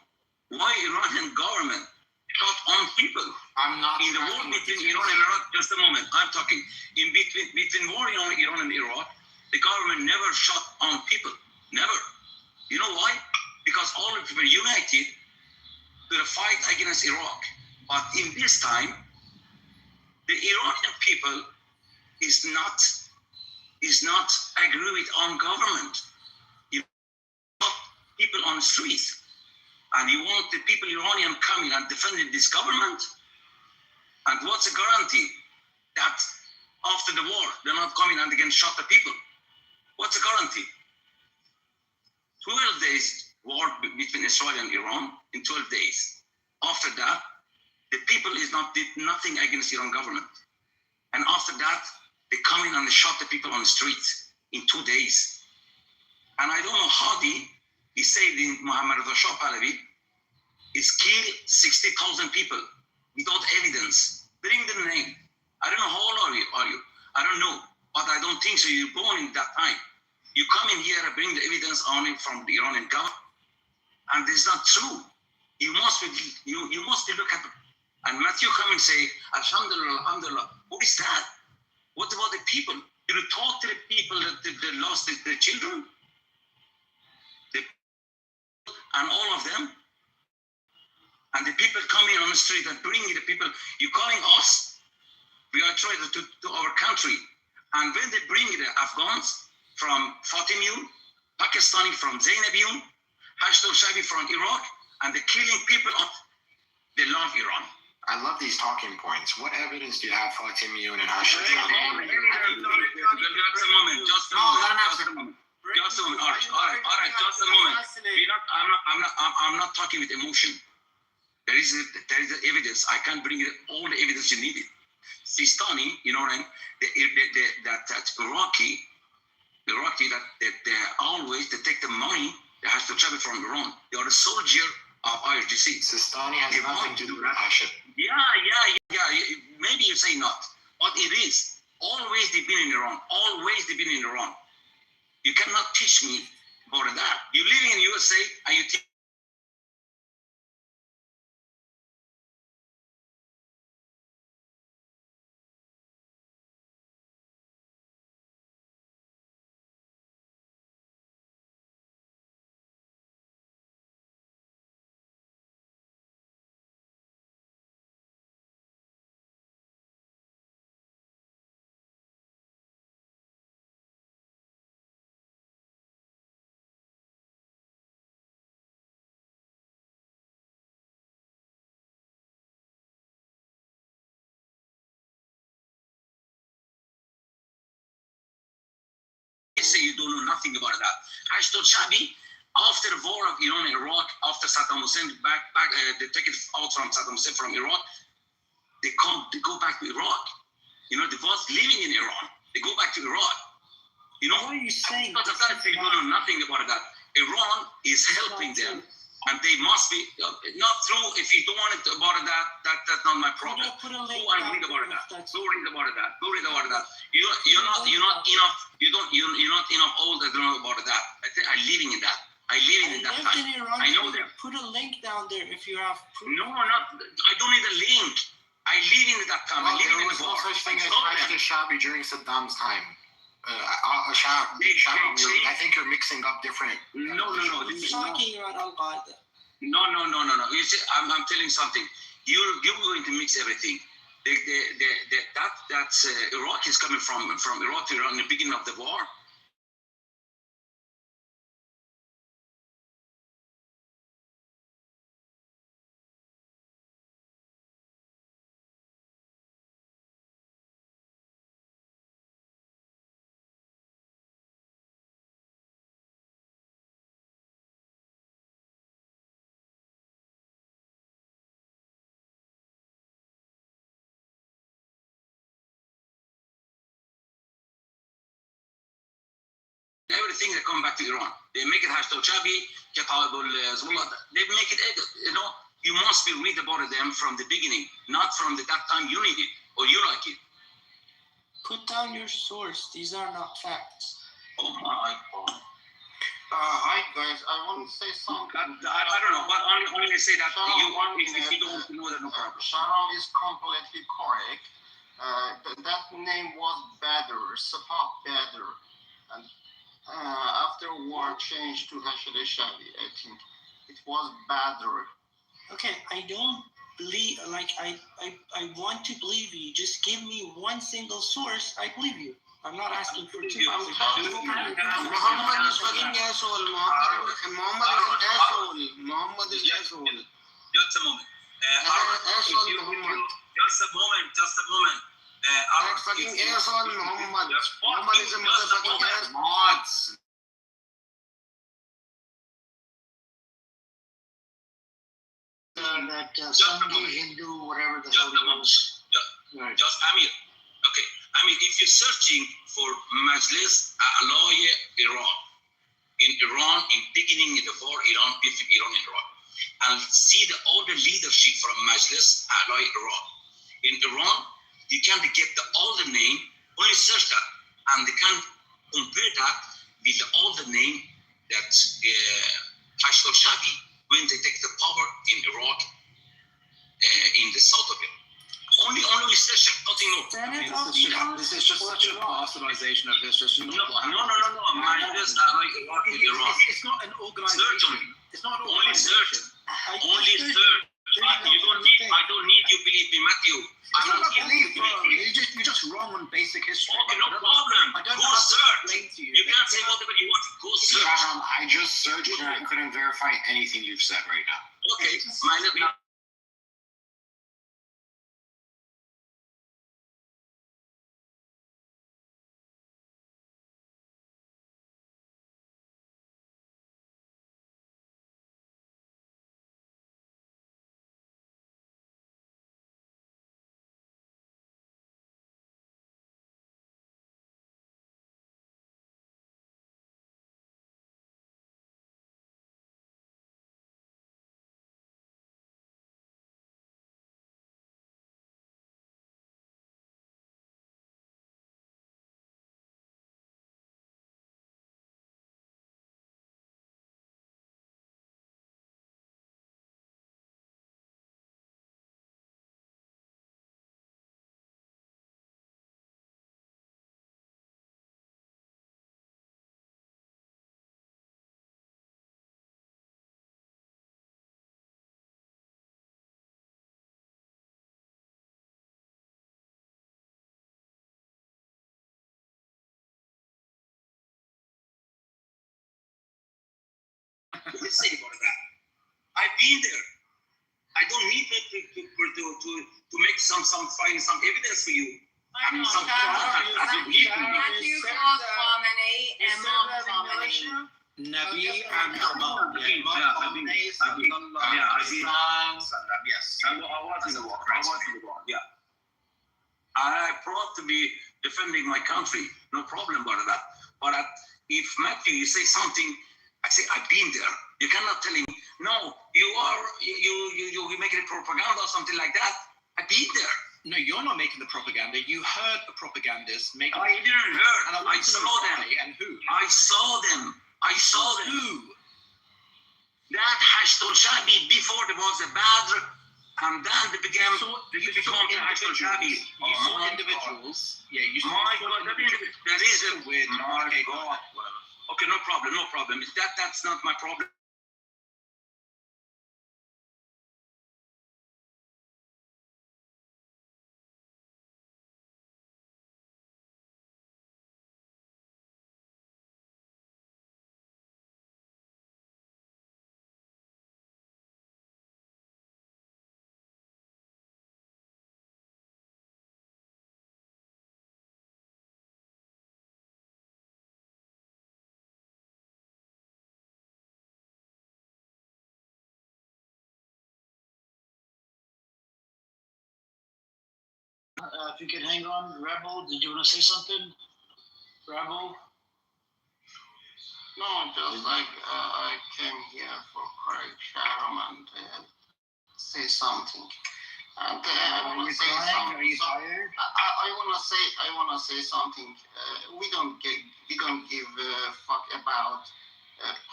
why Iranian government shot on people? I'm not in the war between Iran and Iraq. Just a moment, I'm talking. In between war in Iran and Iraq, the government never shot on people. Never. You know why? Because all of them were united to fight against Iraq. But in this time, the Iranian people is not agree with on government. You want people on the streets, and you want the people Iranian coming and defending this government. And what's the guarantee that after the war they're not coming and again shot the people? What's the guarantee? 12 days war between Israel and Iran in 12 days. After that, the people did nothing against Iran government. And after that, they come in and they shot the people on the streets in 2 days. And I don't know how he said in Muhammad Reza Shah Pahlavi, is killed 60,000 people without evidence. Bring the name. I don't know how old are you? I don't know, but I don't think so. You're born in that time. You come in here and bring the evidence on it from the Iranian government, and this is not true. You must be look at, and Matthew come and say, Alhamdulillah, Alhamdulillah. What is that? What about the people? Did you talk to the people that they lost their children? And all of them? And the people coming on the street and bringing the people, you're calling us, we are trying to our country. And when they bring the Afghans from Fatimiyun, Pakistani from Zainabiyun, Hashto Shabi from Iraq, and they're killing people they love Iran. I love these talking points. What evidence do you have, Fatimiyun and Hashto Shabi? Just a moment. All right, just a moment. I'm not talking with emotion. There is evidence. I can't bring all the evidence you needed. Sistani, you know what I mean? That Iraqi that they always they take the money that has to travel from Iran. They are a soldier of IRGC. Sistani has nothing to do with Hashim. Yeah. Maybe you say not, but it is. Always they've been in Iran. You cannot teach me about that. You're living in USA and you teach don't know nothing about that. Hashd al-Shabi, after the war of Iran and Iraq, after Saddam Hussein they take it out from Saddam Hussein from Iraq, they go back to Iraq. You know, they was living in Iran. They go back to Iraq. You know, what are you saying? Because of that, they don't know nothing about that. Iran is helping them, and they must be not through. If you don't want it about that's not my problem. Go and read about that. Go read about that. Go read about that. You're not enough. You're not enough old to know about that. I'm living in that. I live in that time. I know that. Put a link down there if you have proof. No, not. I don't need a link. I live in that time. I live in the war. There was no such thing as Hashd al-Shabi during Saddam's time. I think you're mixing up different. No. Talking about Al-Qaeda. No. You see, I'm telling something. You're going to mix everything. That's Iraq is coming from Iraq to Iran in the beginning of the war. Everything that come back to Iran, they make it Hashd al-Shabi, they make it, you know, you must be read about them from the beginning, not from that time you need it or you like it. Put down your source. These are not facts. Oh my God. Hi guys, I want to say something. I don't know, but only say that if you don't know that, no problem. Sharon is completely correct. That name was Badr, Sabah Badr, and after war changed to Hashd al-Shabi. I think it was Badr. Okay, I don't believe. Like I want to believe you. Just give me one single source. I believe you. I'm not asking for two. Muhammad is fucking asshole. Muhammad is asshole. Just a moment. Just a moment. That fucking asshole, Muhammad. Muhammad is a motherfucking asshole. That Sunday Hindu, whatever the hell it was. Just Amir. Okay, Amir, if you're searching for Majlis A'laya Iran, in Iran, in beginning in the war, Iran, between Iran and Iraq, and see all the leadership from Majlis A'laya Iran. In Iran, you can't get all the name, only search that, and they can compare that with all the name that Hashd al-Shabi, when they take the power in Iraq, in the south of it. Only research, nothing more. This is just such a bastardization of history. No. Majlis A'laya Iraq in Iran. It's not an organization. It's not an organization. Only search. I don't need you believe me, Matthew. It's not a belief, bro. You're just wrong on basic history. Okay, no problem. I don't go have to search. explain to you. You can't say whatever you want. Go search. I just searched and I couldn't verify anything you've said right now. Okay, let's say about that. I've been there. I don't need to make some find some evidence for you. I mean, some Matthew calls Khamenei Imam Khamenei. Nabi and Imam. Yes. I was in the war. Yeah. I'm proud to be defending my country. No problem about that. But if Matthew, you say something, I say I've been there. You cannot tell him, no, you're making propaganda or something like that. I've been there. No, you're not making the propaganda. You heard the propagandists make. I didn't hear. And I saw them. And who? I saw them. Who? That Hashtul Shabi before there was a Badr, and then they became Hashtul Shabi. You saw individuals. Yeah, you saw. My God, there is a weird. Okay, God. Okay, no problem. That's not my problem. If you could hang on, Rebel, did you want to say something? Rebel? No, just like I came here for Craig Sharon and say something. And I want to say something. Are you tired? I want to say something. We don't give a fuck about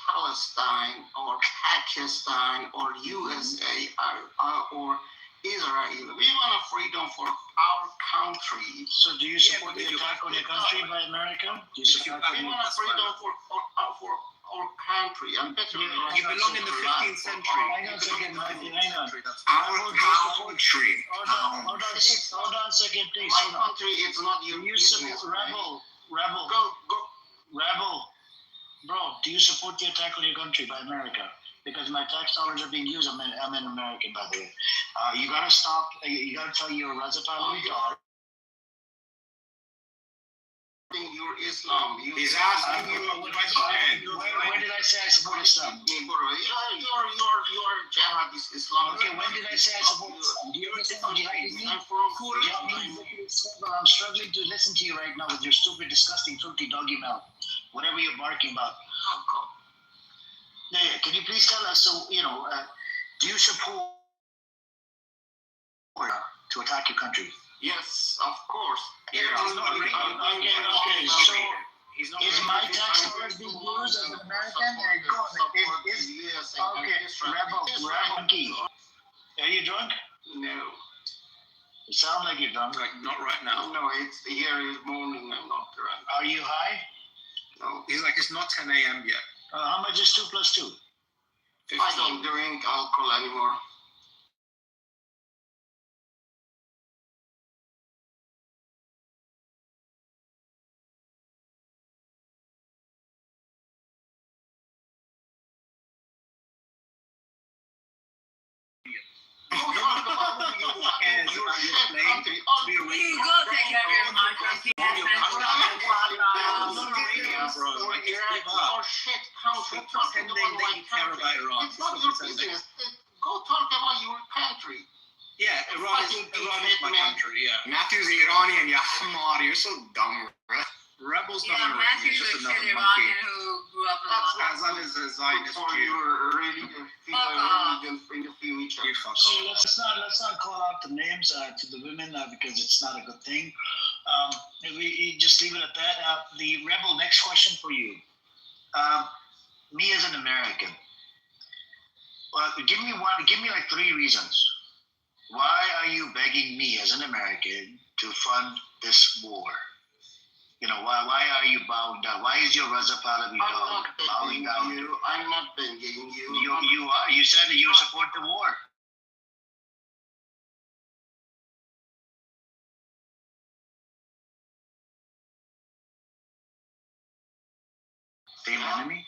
Palestine or Pakistan or USA or Israel. We want a freedom for our country. So do you support the attack on your country by America? Do you support we want a freedom for our country. And you belong in the 15th century. Hang on a second, Matthew. Hang on. Our country. Hold on a second, please. My country, it's not your business. Rebel. Go. Rebel. Bro, do you support the attack on your country by America? Because my tax dollars are being used. I'm an American, by the way. You gotta stop. You gotta tell your Razapali dog. You're Islam. He's asking you a question. When did I say I support Islam? You're jihadist Islam. Okay, when did I say I support Islam? Do you understand what jihadism means? I'm struggling to listen to you right now with your stupid, disgusting, filthy doggy mouth. Whatever you're barking about. Yeah, can you please tell us, do you support to attack your country? Yes, of course. Okay, so is my tax dollars being used as an American? Rebel Key. Are you drunk? No. You sound like you're drunk. Like, not right now. No, it's here is morning. I'm not drunk. Are you high? No. He's like, it's not 10 a.m. yet. How much is 2 plus 2? 15. I don't drink alcohol anymore. You go take care of your mind. Pretending that you care about Iran. It's not your business. Go talk about your country. Yeah, Iran is my country, yeah. Matthew's Iranian, yeah. You're so dumb, right? Rebel's not Yeah, Iranian, Matthew's he's a just another kid monkey. Iranian who grew up in Moscow. Hazan is a Zionist Jew. You fuck So off. let's not call out the names to the women because it's not a good thing. We just leave it at that. The Rebel, next question for you. Me as an American, give me like 3 reasons. Why are you begging me as an American to fund this war? Why are you bowing down? Why is your Raza Pahlavi dog bowing down? I'm not begging you. You are. You said that you support the war. Same enemy?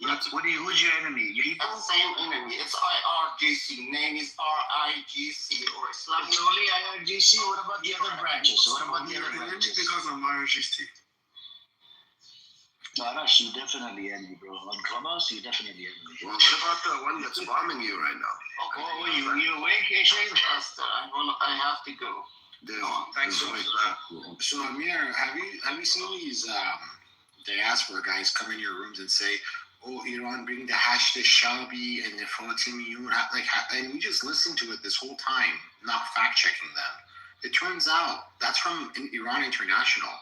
Who's your enemy? It's the same enemy. It's IRGC. Name is RIGC or Islamic. It's only IRGC. What about the other branches? What about the other branches? Because of IRGC. Arash, you definitely enemy, bro. On Clubhouse, you definitely enemy. Well, what about the one that's bombing you right now? Oh, you awake, Shane? I have to go. Thanks so much for that. So Amir, have you seen these diaspora guys come in your rooms and say, "Oh, Iran, bring the hashtag Shabi and the Fatimi," and we just listened to it this whole time, not fact checking them. It turns out that's from Iran International.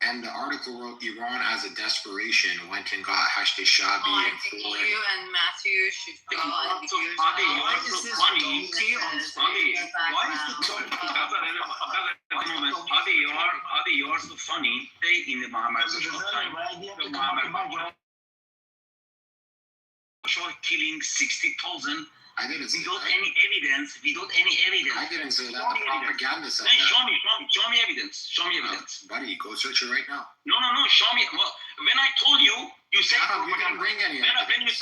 And the article wrote Iran as a desperation went and got hashtag Shabi I and think Ford. you and Matthew should go and be Adi, why is this funny? Adi, why is the topic? Adi, you are so funny. Stay in the Muhammad. Killing 60,000. I didn't say Without that. any evidence. I didn't say that. The propaganda said that. Show me evidence. Show me evidence. Buddy, go search it right now. No. Show me. Well, when I told you, you said Shut up, you didn't bring any evidence.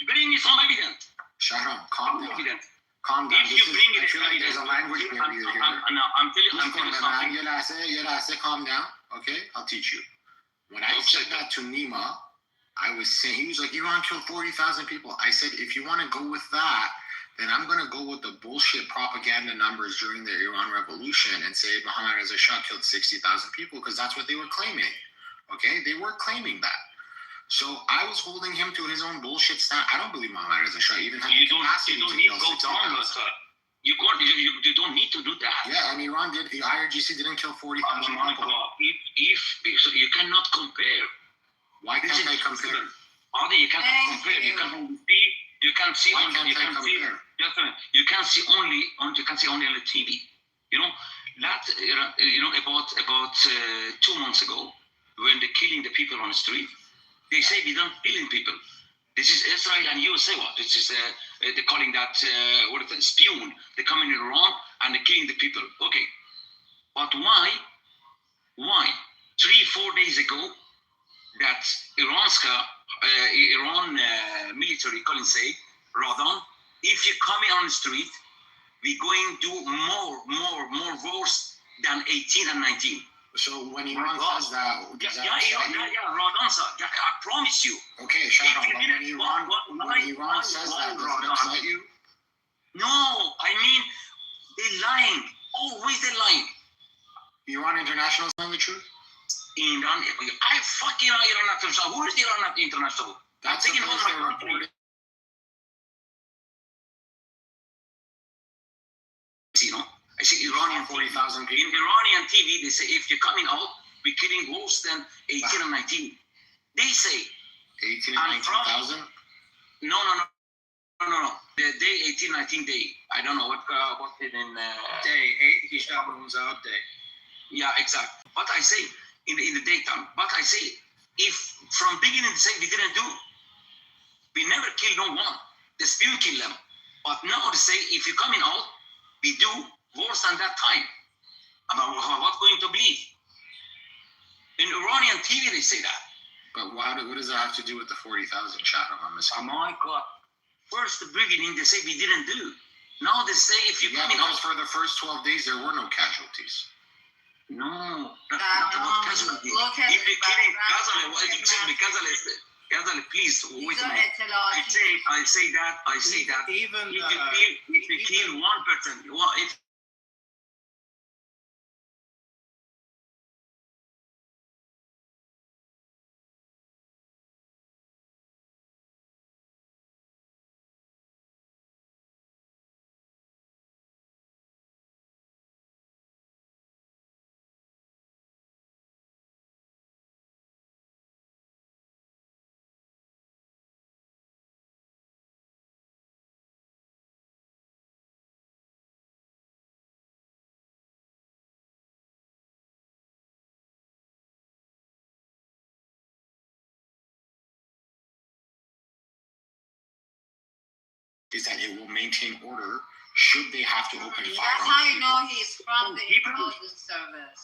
Bring me some evidence. Shut up. Calm down. Evidence. Calm down. If you bring I it, feel like there's a language barrier here. I'm telling you something. Calm down. Okay, I'll teach you. When I said that to Nima, I was saying, he was like, Iran killed 40,000 people. I said, if you want to go with that, then I'm going to go with the bullshit propaganda numbers during the Iran Revolution and say Mohammad Reza Shah killed 60,000 people because that's what they were claiming. Okay? They were claiming that. So I was holding him to his own bullshit stand. I don't believe Mohammad Reza Shah even had the capacity to kill 60,000. You don't need to do that. Yeah, and Iran did. The IRGC didn't kill 40,000 people. If you cannot compare. Why can't I compare? Adi, you cannot compare. You can see Why only. can't I compare? You can see only on the TV. You know that. About 2 months ago, when they're killing the people on the street, they say we don't killing people. This is Israel and USA. What? This is they're calling that what is it? Spion. They're coming in Iran and they're killing the people. Okay, but why? 3-4 days ago, that Iran military calling say, Ramadan, if you come in on the street, we're going to do more wars than 18 and 19. So when Iran says that, Ramadan, sir, I promise you. Okay, shut up. But when Iran says that, does it upset you? No, I mean, they're lying. Always they're lying. Iran International is telling the truth? Iran, I fucking Iran International. Who is Iran International? That's the place they reported. You know, I see Iranian 40,000 people. In Iranian TV, they say if you're coming out, we're killing worse than 18 and 19. They say 18 and 19,000. No. The day 18, 19 day. I don't know what it in day 8. He's out day. Yeah, exactly. But I say in the daytime. But I say if from beginning they say we didn't do, we never kill no one. The spirit kill them. But now they say if you're coming out, we do worse than that time. About what's going to believe? In Iranian TV they say that. But what does that have to do with the 40,000 shot? I'm missing. Oh my God! First the beginning they say we didn't do. Now they say if you're coming out. For the first 12 days there were no casualties. No, not about casualties. If you're killing Ghazali, Ghazali, please wait a minute. I say that. Even if you kill 1%, if is that it will maintain order should they have to open fire That's on how you people. know he's from the intelligence service.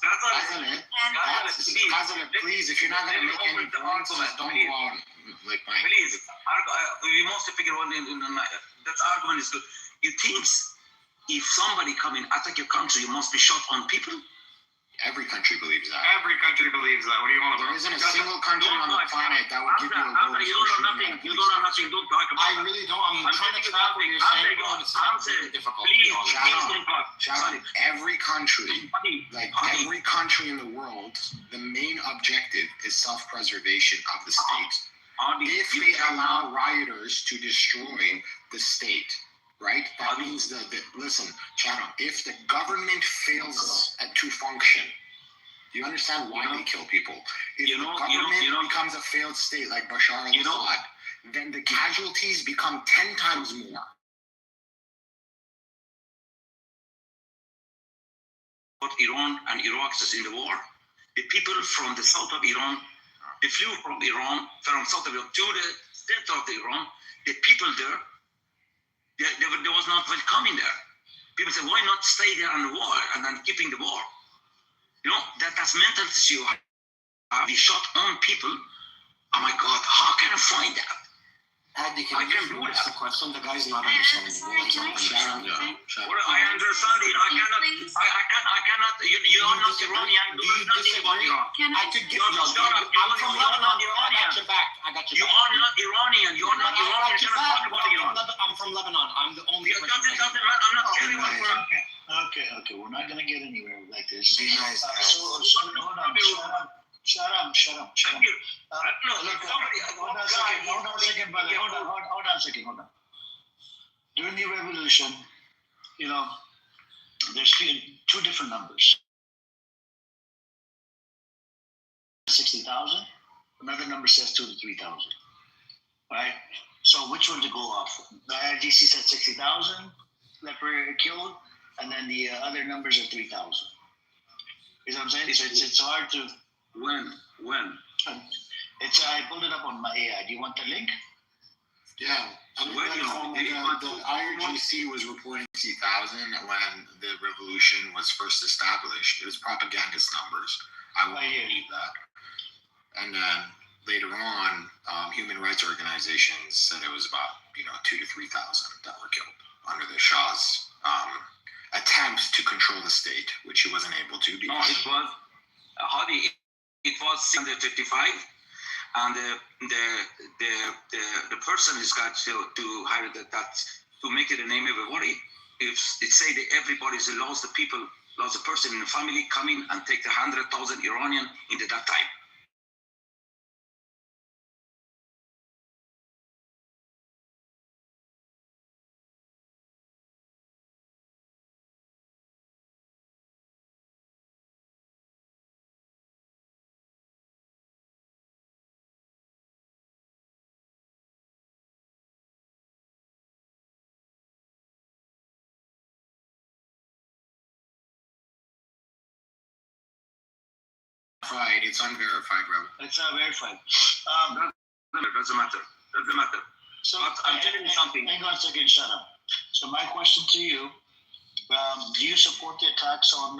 Kazale, please, if you're not going to make any points, just don't go on like mine. Please, we must figure out that argument is good. You think if somebody come and attack your country, you must be shot on people? Every country believes that. Every country believes that. What do you want to There isn't a single country on the planet that would give you a vote. You don't know nothing. You don't know nothing. Don't talk about I really don't. I'm trying to track what you're saying. It's very difficult. Please, Shout out. Every country, like every country in the world, the main objective is self-preservation of the state. If they allow rioters to destroy the state, right? That means that, listen, Chatham, if the government fails to function, do you understand why they kill people? If the government becomes a failed state like Bashar al-Assad, then the casualties become 10 times more. What Iran and Iraq is in the war, the people from the south of Iran, they flew from Iran, from south of Iran to the center of Iran, the people there, there was not welcoming there. People say, why not stay there on the war and then keeping the war? You know, that's mental issue. We shot on people. Oh my God, how can I find that? I can do that. The question, the guy's not understanding. Well, I understand it. I cannot. You are not Iranian. You know nothing about Iran. I could give you. I'm from Lebanon. I got your back. You are not Iranian. You are not Iranian. You cannot talk about Iran. I'm from Lebanon. I'm the only person. I'm not telling you. Okay. We're not gonna get anywhere like this. Be nice. Shut up. Thank you. Hold on a second, brother. Hold on a second. During the revolution, you know, there's two different numbers. 60,000. Another number says 2,000 to 3,000. Right? So which one to go off? The IRGC said 60,000 that were killed, and then the other numbers are 3,000. You know what I'm saying? It's hard to. When? I pulled it up on my AI. Do you want the link? Yeah. The IRGC was reporting 60,000 when the revolution was first established. It was propagandist numbers. I won't believe that. And then later on, human rights organizations said it was about 2,000 to 3,000 that were killed under the Shah's attempts to control the state, which he wasn't able to. No, it was it was 655, and the person is got to hire that to make it a name everybody. If it say that everybody's lost the people, lost a person in the family, come in and take the 100,000 Iranian in that time. It's unverified, bro. It's not verified. Doesn't matter. So but I'm telling you something. Hang on a second, shut up. So my question to you, do you support the attacks on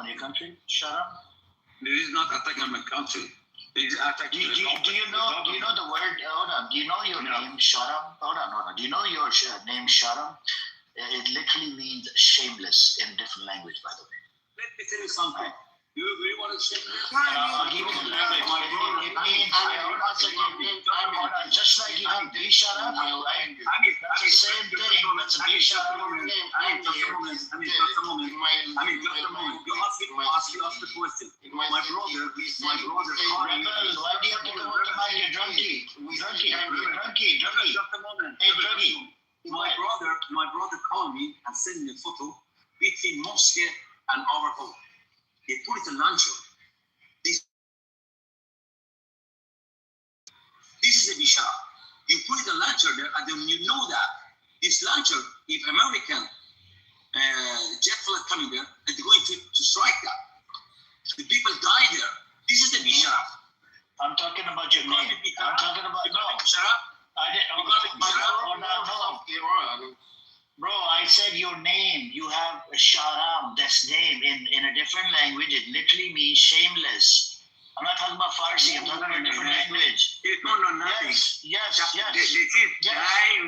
your country? Shut up. There is not attack on my country. There is attack. Do you know the word? Hold on. Do you know your name? Shut up. Hold on. Do you know your name? Shut up. It literally means shameless in different language, by the way. Let me tell you something. You want to say I'll give you the language. It means, just like you have be shut up, right? That's the same thing. That's a be shut up. Just a moment. You ask the question. My brother, Rebel, why do you have to come out to mind your drunkie? Drunkie. Just a moment. Hey, drunkie. My brother called me and sent me a photo between mosque and our home. They put it in launcher. This is a Bishar. You put it in launcher there, and then you know that this launcher, if American jet flight coming there, and they're going to strike that, the people die there. This is the Bishar. I'm talking about your name. I'm talking about Bishar. I didn't. No. Bro, I said your name. You have Sharam, this name in a different language. It literally means shameless. I'm not talking about Farsi. I'm talking about a different language. No, nothing. Yes. You want the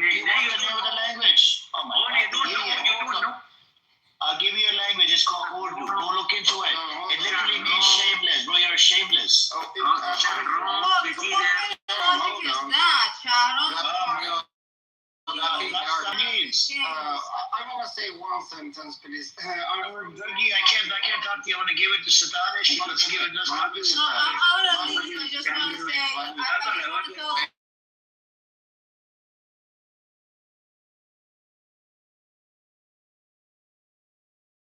name of the language? Oh my God. I'll give you a language. It's called Urdu. Go look into it. It literally means shameless. Bro, you're shameless. What logic is that, Sharon? I want to say one sentence, please. I can't talk to you. I want to give it to Satanish. Let's give it to Satanish. No, I just want to say, I want to tell.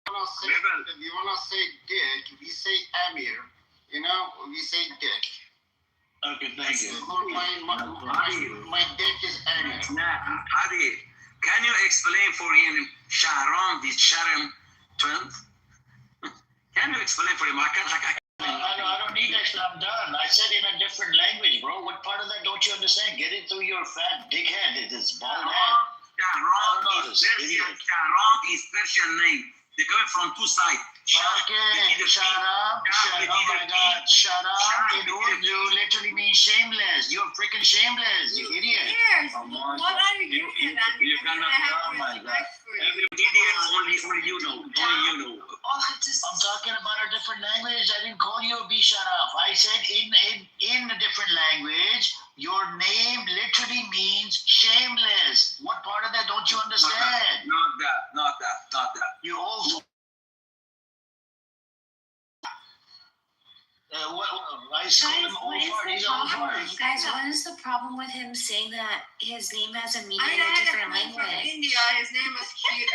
If you want to say dick, we say Amir. You know, we say dick. Okay, thank you. My dick is Amir. Hadi, can you explain for him Sharon, the Sharon twins? Can you explain for him? I don't need that. I'm done. I said in a different language, bro. What part of that don't you understand? Get it through your fat dickhead. It is bald head. Sharon is Persian name. They come from two sides. Okay, shut up. Oh my God, shut up. In Urdu literally means shameless. You're freaking shameless, you idiot. Yes. What are you doing? You cannot. Oh my God. Every idiot, only you know. Only you know. I'm talking about a different language. I didn't call you a Bisharaf. I said in a different language, your name literally means shameless. What part of that don't you understand? Not that. You also. Guys, what is the problem with him saying that his name has a meaning in a different language? India, his name is cute.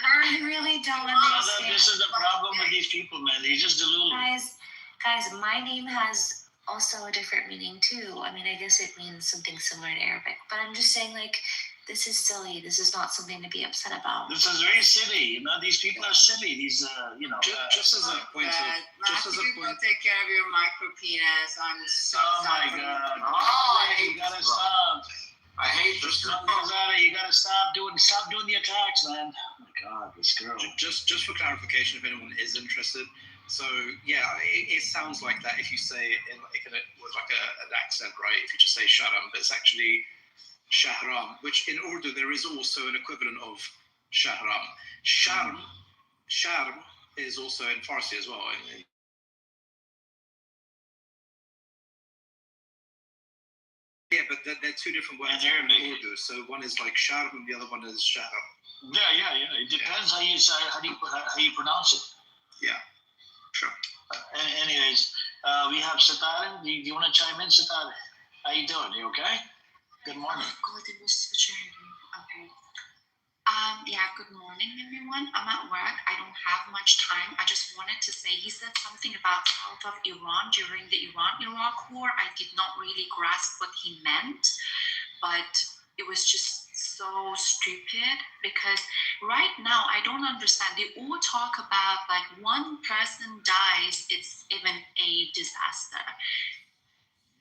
I really don't understand. This is the problem with these people, man. They're just delulu. Guys, my name has also a different meaning too. I mean, I guess it means something similar in Arabic, but I'm just saying, like, this is silly. This is not something to be upset about. This is very silly. You know, these people are silly. These, just as a point People take care of your micro penis. I'm so sorry. Oh my God! You gotta stop. I hate this girl. You gotta stop doing the attacks, man. Oh my God, this girl. Just for clarification, if anyone is interested. So yeah, it sounds like that if you say it with like an accent, right? If you just say Sharam, but it's actually Shahram, which in Urdu there is also an equivalent of Shahram. Sharm is also in Farsi as well. Yeah, but they're two different words in Urdu. So one is like Sharm and the other one is Shahram. Yeah. It depends how you pronounce it. Yeah, sure. Anyways, we have Satare. Do you want to chime in, Satare? How you doing? You okay? Good morning. Okay. Yeah, good morning, everyone. I'm at work. I don't have much time. I just wanted to say he said something about south of Iran during the Iran-Iraq war. I did not really grasp what he meant, but it was just so stupid because right now I don't understand. They all talk about like one person dies, it's even a disaster.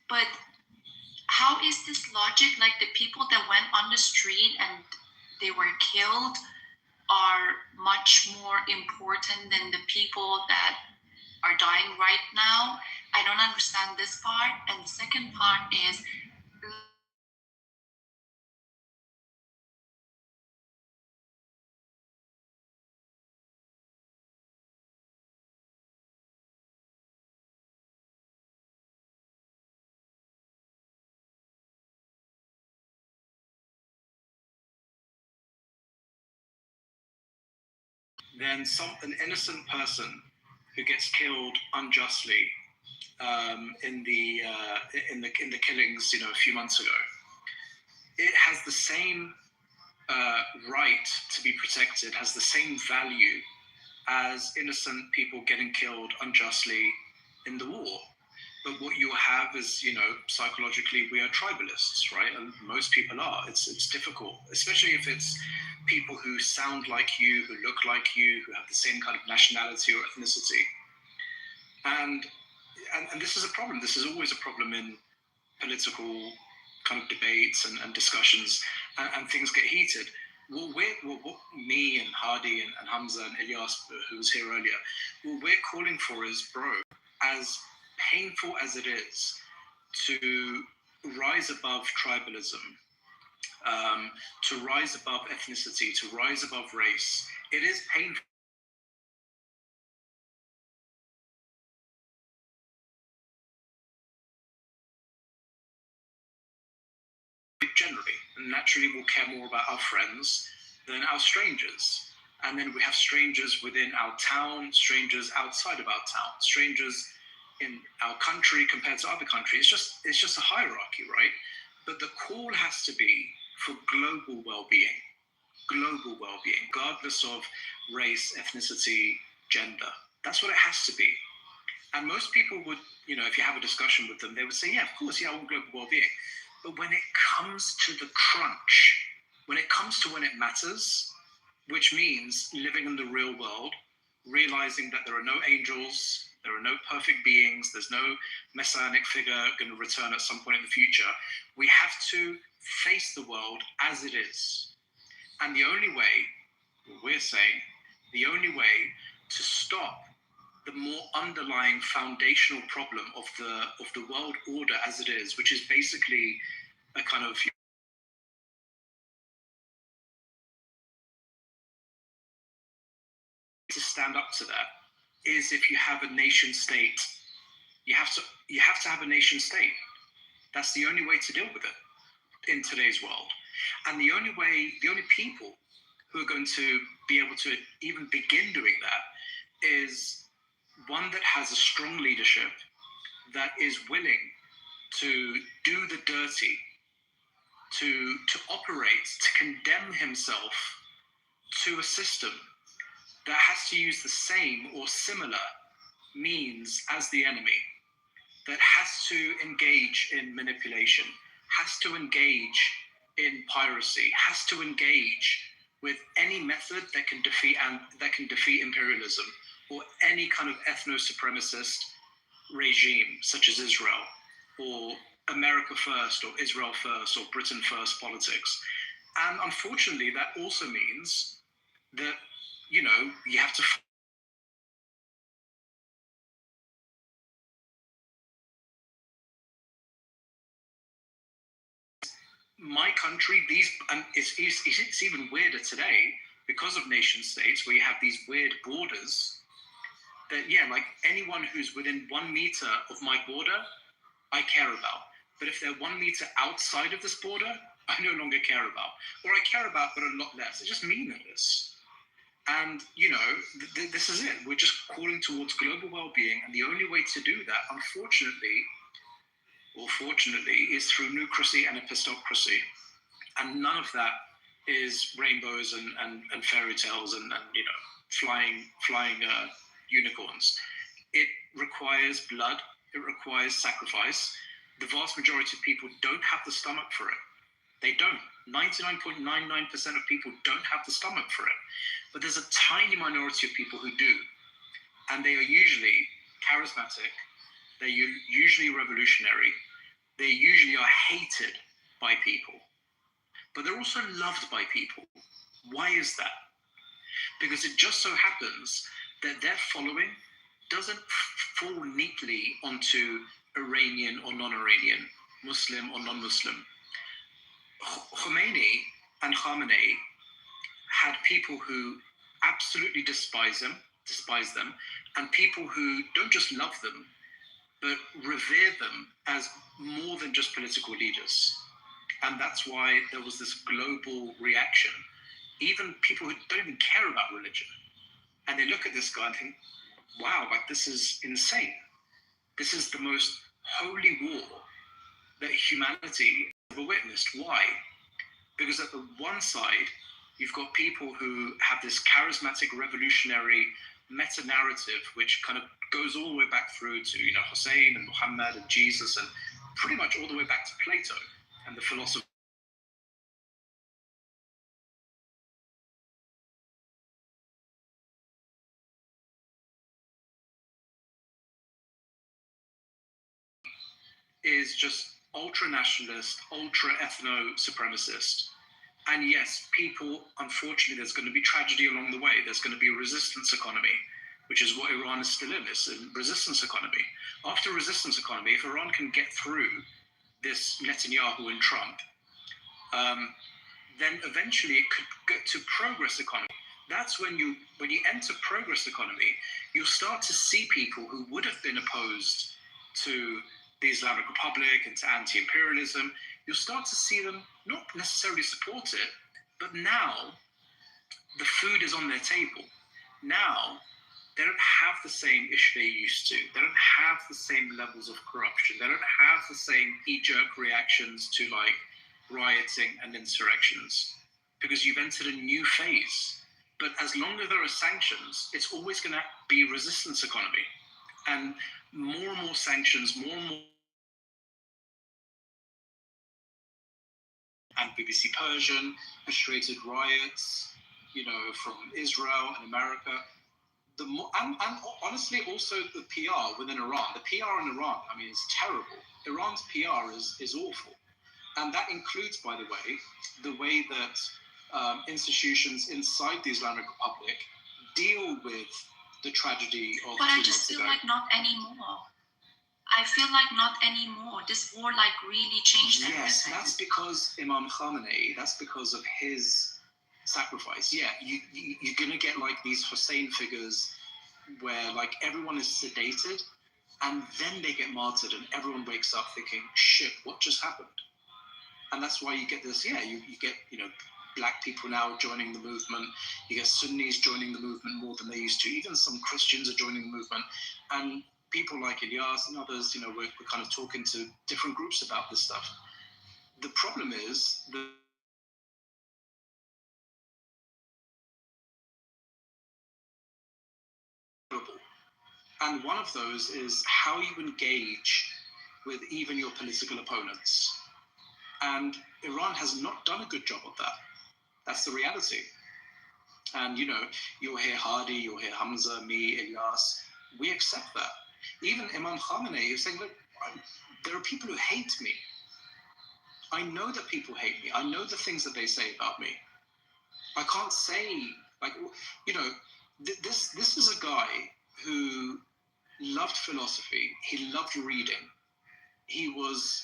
But how is this logic? Like the people that went on the street and they were killed are much more important than the people that are dying right now. I don't understand this part. And the second part is then an innocent person who gets killed unjustly in the killings, a few months ago, it has the same right to be protected, has the same value as innocent people getting killed unjustly in the war. But what you have is, psychologically, we are tribalists, right? And most people are. It's difficult, especially if it's people who sound like you, who look like you, who have the same kind of nationality or ethnicity. And this is a problem. This is always a problem in political kind of debates and discussions, and things get heated. what me and Hardy and Hamza and Ilyas, who was here earlier, what we're calling for is, bro, as painful as it is to rise above tribalism, to rise above ethnicity, to rise above race, it is painful. Generally, and naturally we'll care more about our friends than our strangers. And then we have strangers within our town, strangers outside of our town, strangers in our country compared to other countries. It's just a hierarchy, right? But the call has to be for global well-being, regardless of race, ethnicity, gender. That's what it has to be. And most people would, if you have a discussion with them, they would say, yeah, of course, yeah, I want global well-being. But when it comes to the crunch, when it comes to when it matters, which means living in the real world, realizing that there are no angels, there are no perfect beings, there's no messianic figure going to return at some point in the future, we have to face the world as it is. And the only way, we're saying, the only way to stop the more underlying foundational problem of the world order as it is, which is basically a kind of to stand up to that, is if you have a nation state. You have to have a nation state. That's the only way to deal with it in today's world. And the only people who are going to be able to even begin doing that is one that has a strong leadership, that is willing to do the dirty, to operate, to condemn himself to a system that has to use the same or similar means as the enemy, that has to engage in manipulation, has to engage in piracy, has to engage with any method that can defeat imperialism or any kind of ethno-supremacist regime such as Israel, or America first, or Israel first, or Britain first politics. And unfortunately, that also means that, you have to my country, and it's even weirder today because of nation states where you have these weird borders that, like anyone who's within 1 meter of my border, I care about. But if they're 1 meter outside of this border, I no longer care about. Or I care about, but a lot less. It's just meaningless. And, this is it. We're just calling towards global well-being. And the only way to do that, unfortunately, or fortunately, is through nucracy and epistocracy. And none of that is rainbows and fairy tales and flying unicorns. It requires blood. It requires sacrifice. The vast majority of people don't have the stomach for it. They don't. 99.99% of people don't have the stomach for it. But there's a tiny minority of people who do. And they are usually charismatic. They're usually revolutionary. They usually are hated by people. But they're also loved by people. Why is that? Because it just so happens that their following doesn't fall neatly onto Iranian or non-Iranian, Muslim or non-Muslim. Khomeini and Khamenei had people who absolutely despise them, and people who don't just love them, but revere them as more than just political leaders. And that's why there was this global reaction. Even people who don't even care about religion. And they look at this guy and think, wow, this is insane. This is the most holy war that humanity ever witnessed. Why? Because at the one side, you've got people who have this charismatic revolutionary meta-narrative, which kind of goes all the way back through to, Hussein and Muhammad and Jesus, and pretty much all the way back to Plato and the philosophy. Is just ultra-nationalist, ultra-ethno-supremacist. And yes, people, unfortunately, there's going to be tragedy along the way. There's going to be a resistance economy, which is what Iran is still in. It's a resistance economy. After resistance economy, if Iran can get through this Netanyahu and Trump, then eventually it could get to progress economy. That's when you enter progress economy, you'll start to see people who would have been opposed to the Islamic Republic and to anti-imperialism. You'll start to see them not necessarily support it, but now the food is on their table. Now they don't have the same issue they used to. They don't have the same levels of corruption. They don't have the same knee-jerk reactions to like rioting and insurrections, because you've entered a new phase. But as long as there are sanctions, it's always going to be resistance economy. And more sanctions, more and more. And BBC Persian, frustrated riots, from Israel and America. The more, and honestly, also the PR within Iran. The PR in Iran, I mean, is terrible. Iran's PR is awful. And that includes, by the way that institutions inside the Islamic Republic deal with the tragedy of 2 months ago. But I just feel like not anymore. I feel like not anymore. This war like really changed everything. Yes, that's because Imam Khamenei, that's because of his sacrifice. Yeah, you're going to get like these Hussein figures where like everyone is sedated and then they get martyred and everyone wakes up thinking, shit, what just happened? And that's why you get this, you get, black people now joining the movement. You get Sunnis joining the movement more than they used to. Even some Christians are joining the movement. And people like Ilyas and others, we're kind of talking to different groups about this stuff. The problem is and one of those is how you engage with even your political opponents. And Iran has not done a good job of that. That's the reality. And, you'll hear Hadi, you'll hear Hamza, me, Ilyas. We accept that. Even Imam Khamenei is saying, look, there are people who hate me. I know that people hate me. I know the things that they say about me. I can't say, this is a guy who loved philosophy. He loved reading. He was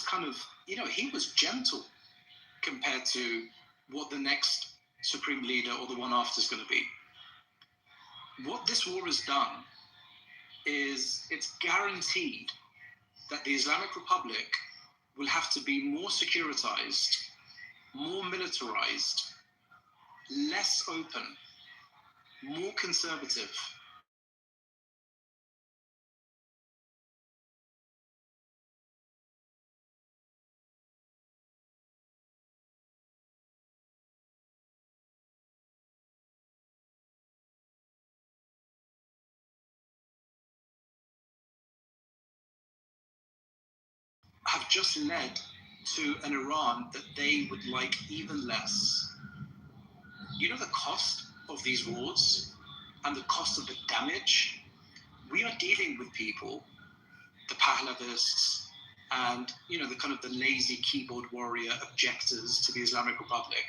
kind of, he was gentle compared to what the next supreme leader or the one after is going to be. What this war has done is it's guaranteed that the Islamic Republic will have to be more securitized, more militarized, less open, more conservative. Have just led to an Iran that they would like even less. The cost of these wars and the cost of the damage? We are dealing with people, the Pahlavists, and the kind of the lazy keyboard warrior objectors to the Islamic Republic.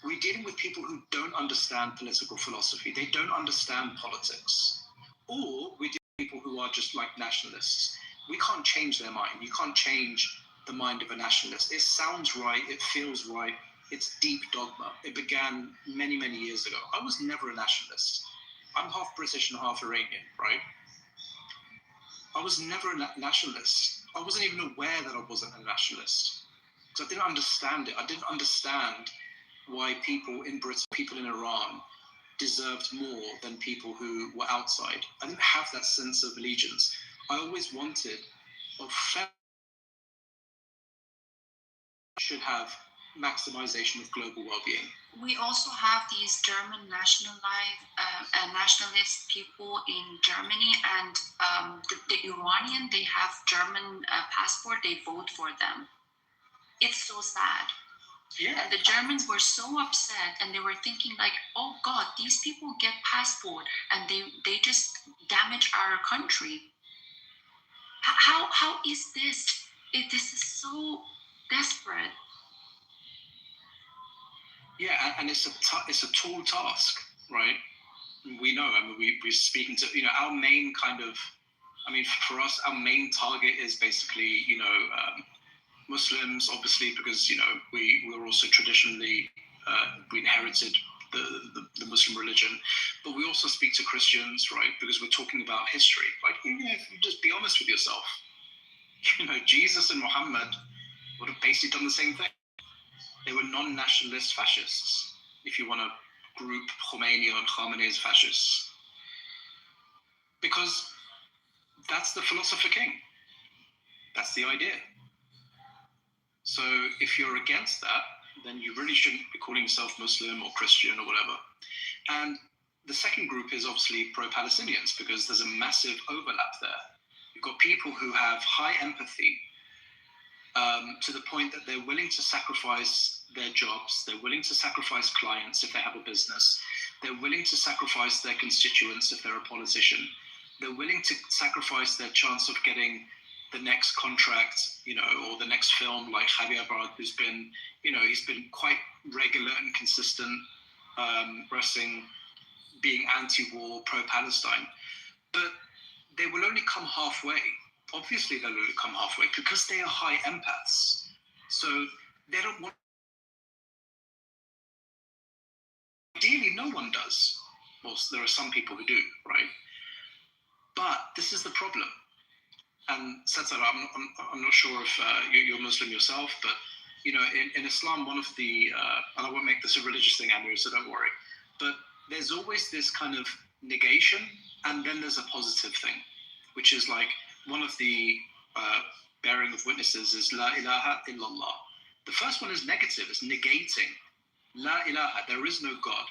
We're dealing with people who don't understand political philosophy. They don't understand politics. Or we're dealing with people who are just like nationalists. We can't change their mind. You can't change the mind of a nationalist. It sounds right. It feels right. It's deep dogma. It began many, many years ago. I was never a nationalist. I'm half British and half Iranian, right? I was never a nationalist. I wasn't even aware that I wasn't a nationalist because I didn't understand it. I didn't understand why people in Britain, people in Iran deserved more than people who were outside. I didn't have that sense of allegiance. I always wanted should have maximization of global well-being. We also have these German nationalist people in Germany, and the Iranian, they have German passport, they vote for them. It's so sad. Yeah. And the Germans were so upset, and they were thinking like, oh God, these people get passport and they just damage our country. How is this? This is so desperate. Yeah, and it's a tall task, right? We know. I mean, we're speaking to our main kind of. I mean, for us, our main target is basically Muslims, obviously, because we're also traditionally we inherited the Muslim religion, but we also speak to Christians, right? Because we're talking about history. Like, if you just be honest with yourself, Jesus and Muhammad would have basically done the same thing. They were non-nationalist fascists. If you want to group Khomeini and Khamenei as fascists, because that's the philosopher king. That's the idea. So if you're against that, then you really shouldn't be calling yourself Muslim or Christian or whatever. And the second group is obviously pro-Palestinians, because there's a massive overlap there. You've got people who have high empathy to the point that they're willing to sacrifice their jobs, they're willing to sacrifice clients if they have a business, they're willing to sacrifice their constituents if they're a politician, they're willing to sacrifice their chance of getting the next contract, or the next film, like Javier Bardem, who's been, he's been quite regular and consistent, pressing, being anti-war, pro-Palestine. But they will only come halfway. Obviously, they'll only come halfway because they are high empaths. So they don't want. Ideally, no one does. Well, there are some people who do, right? But this is the problem. And Satsar, I'm not sure if you're Muslim yourself, but in Islam, one of the and I won't make this a religious thing, Andrew, so don't worry. But there's always this kind of negation, and then there's a positive thing, which is like one of the bearing of witnesses is La ilaha illallah. The first one is negative; it's negating. La ilaha, there is no God.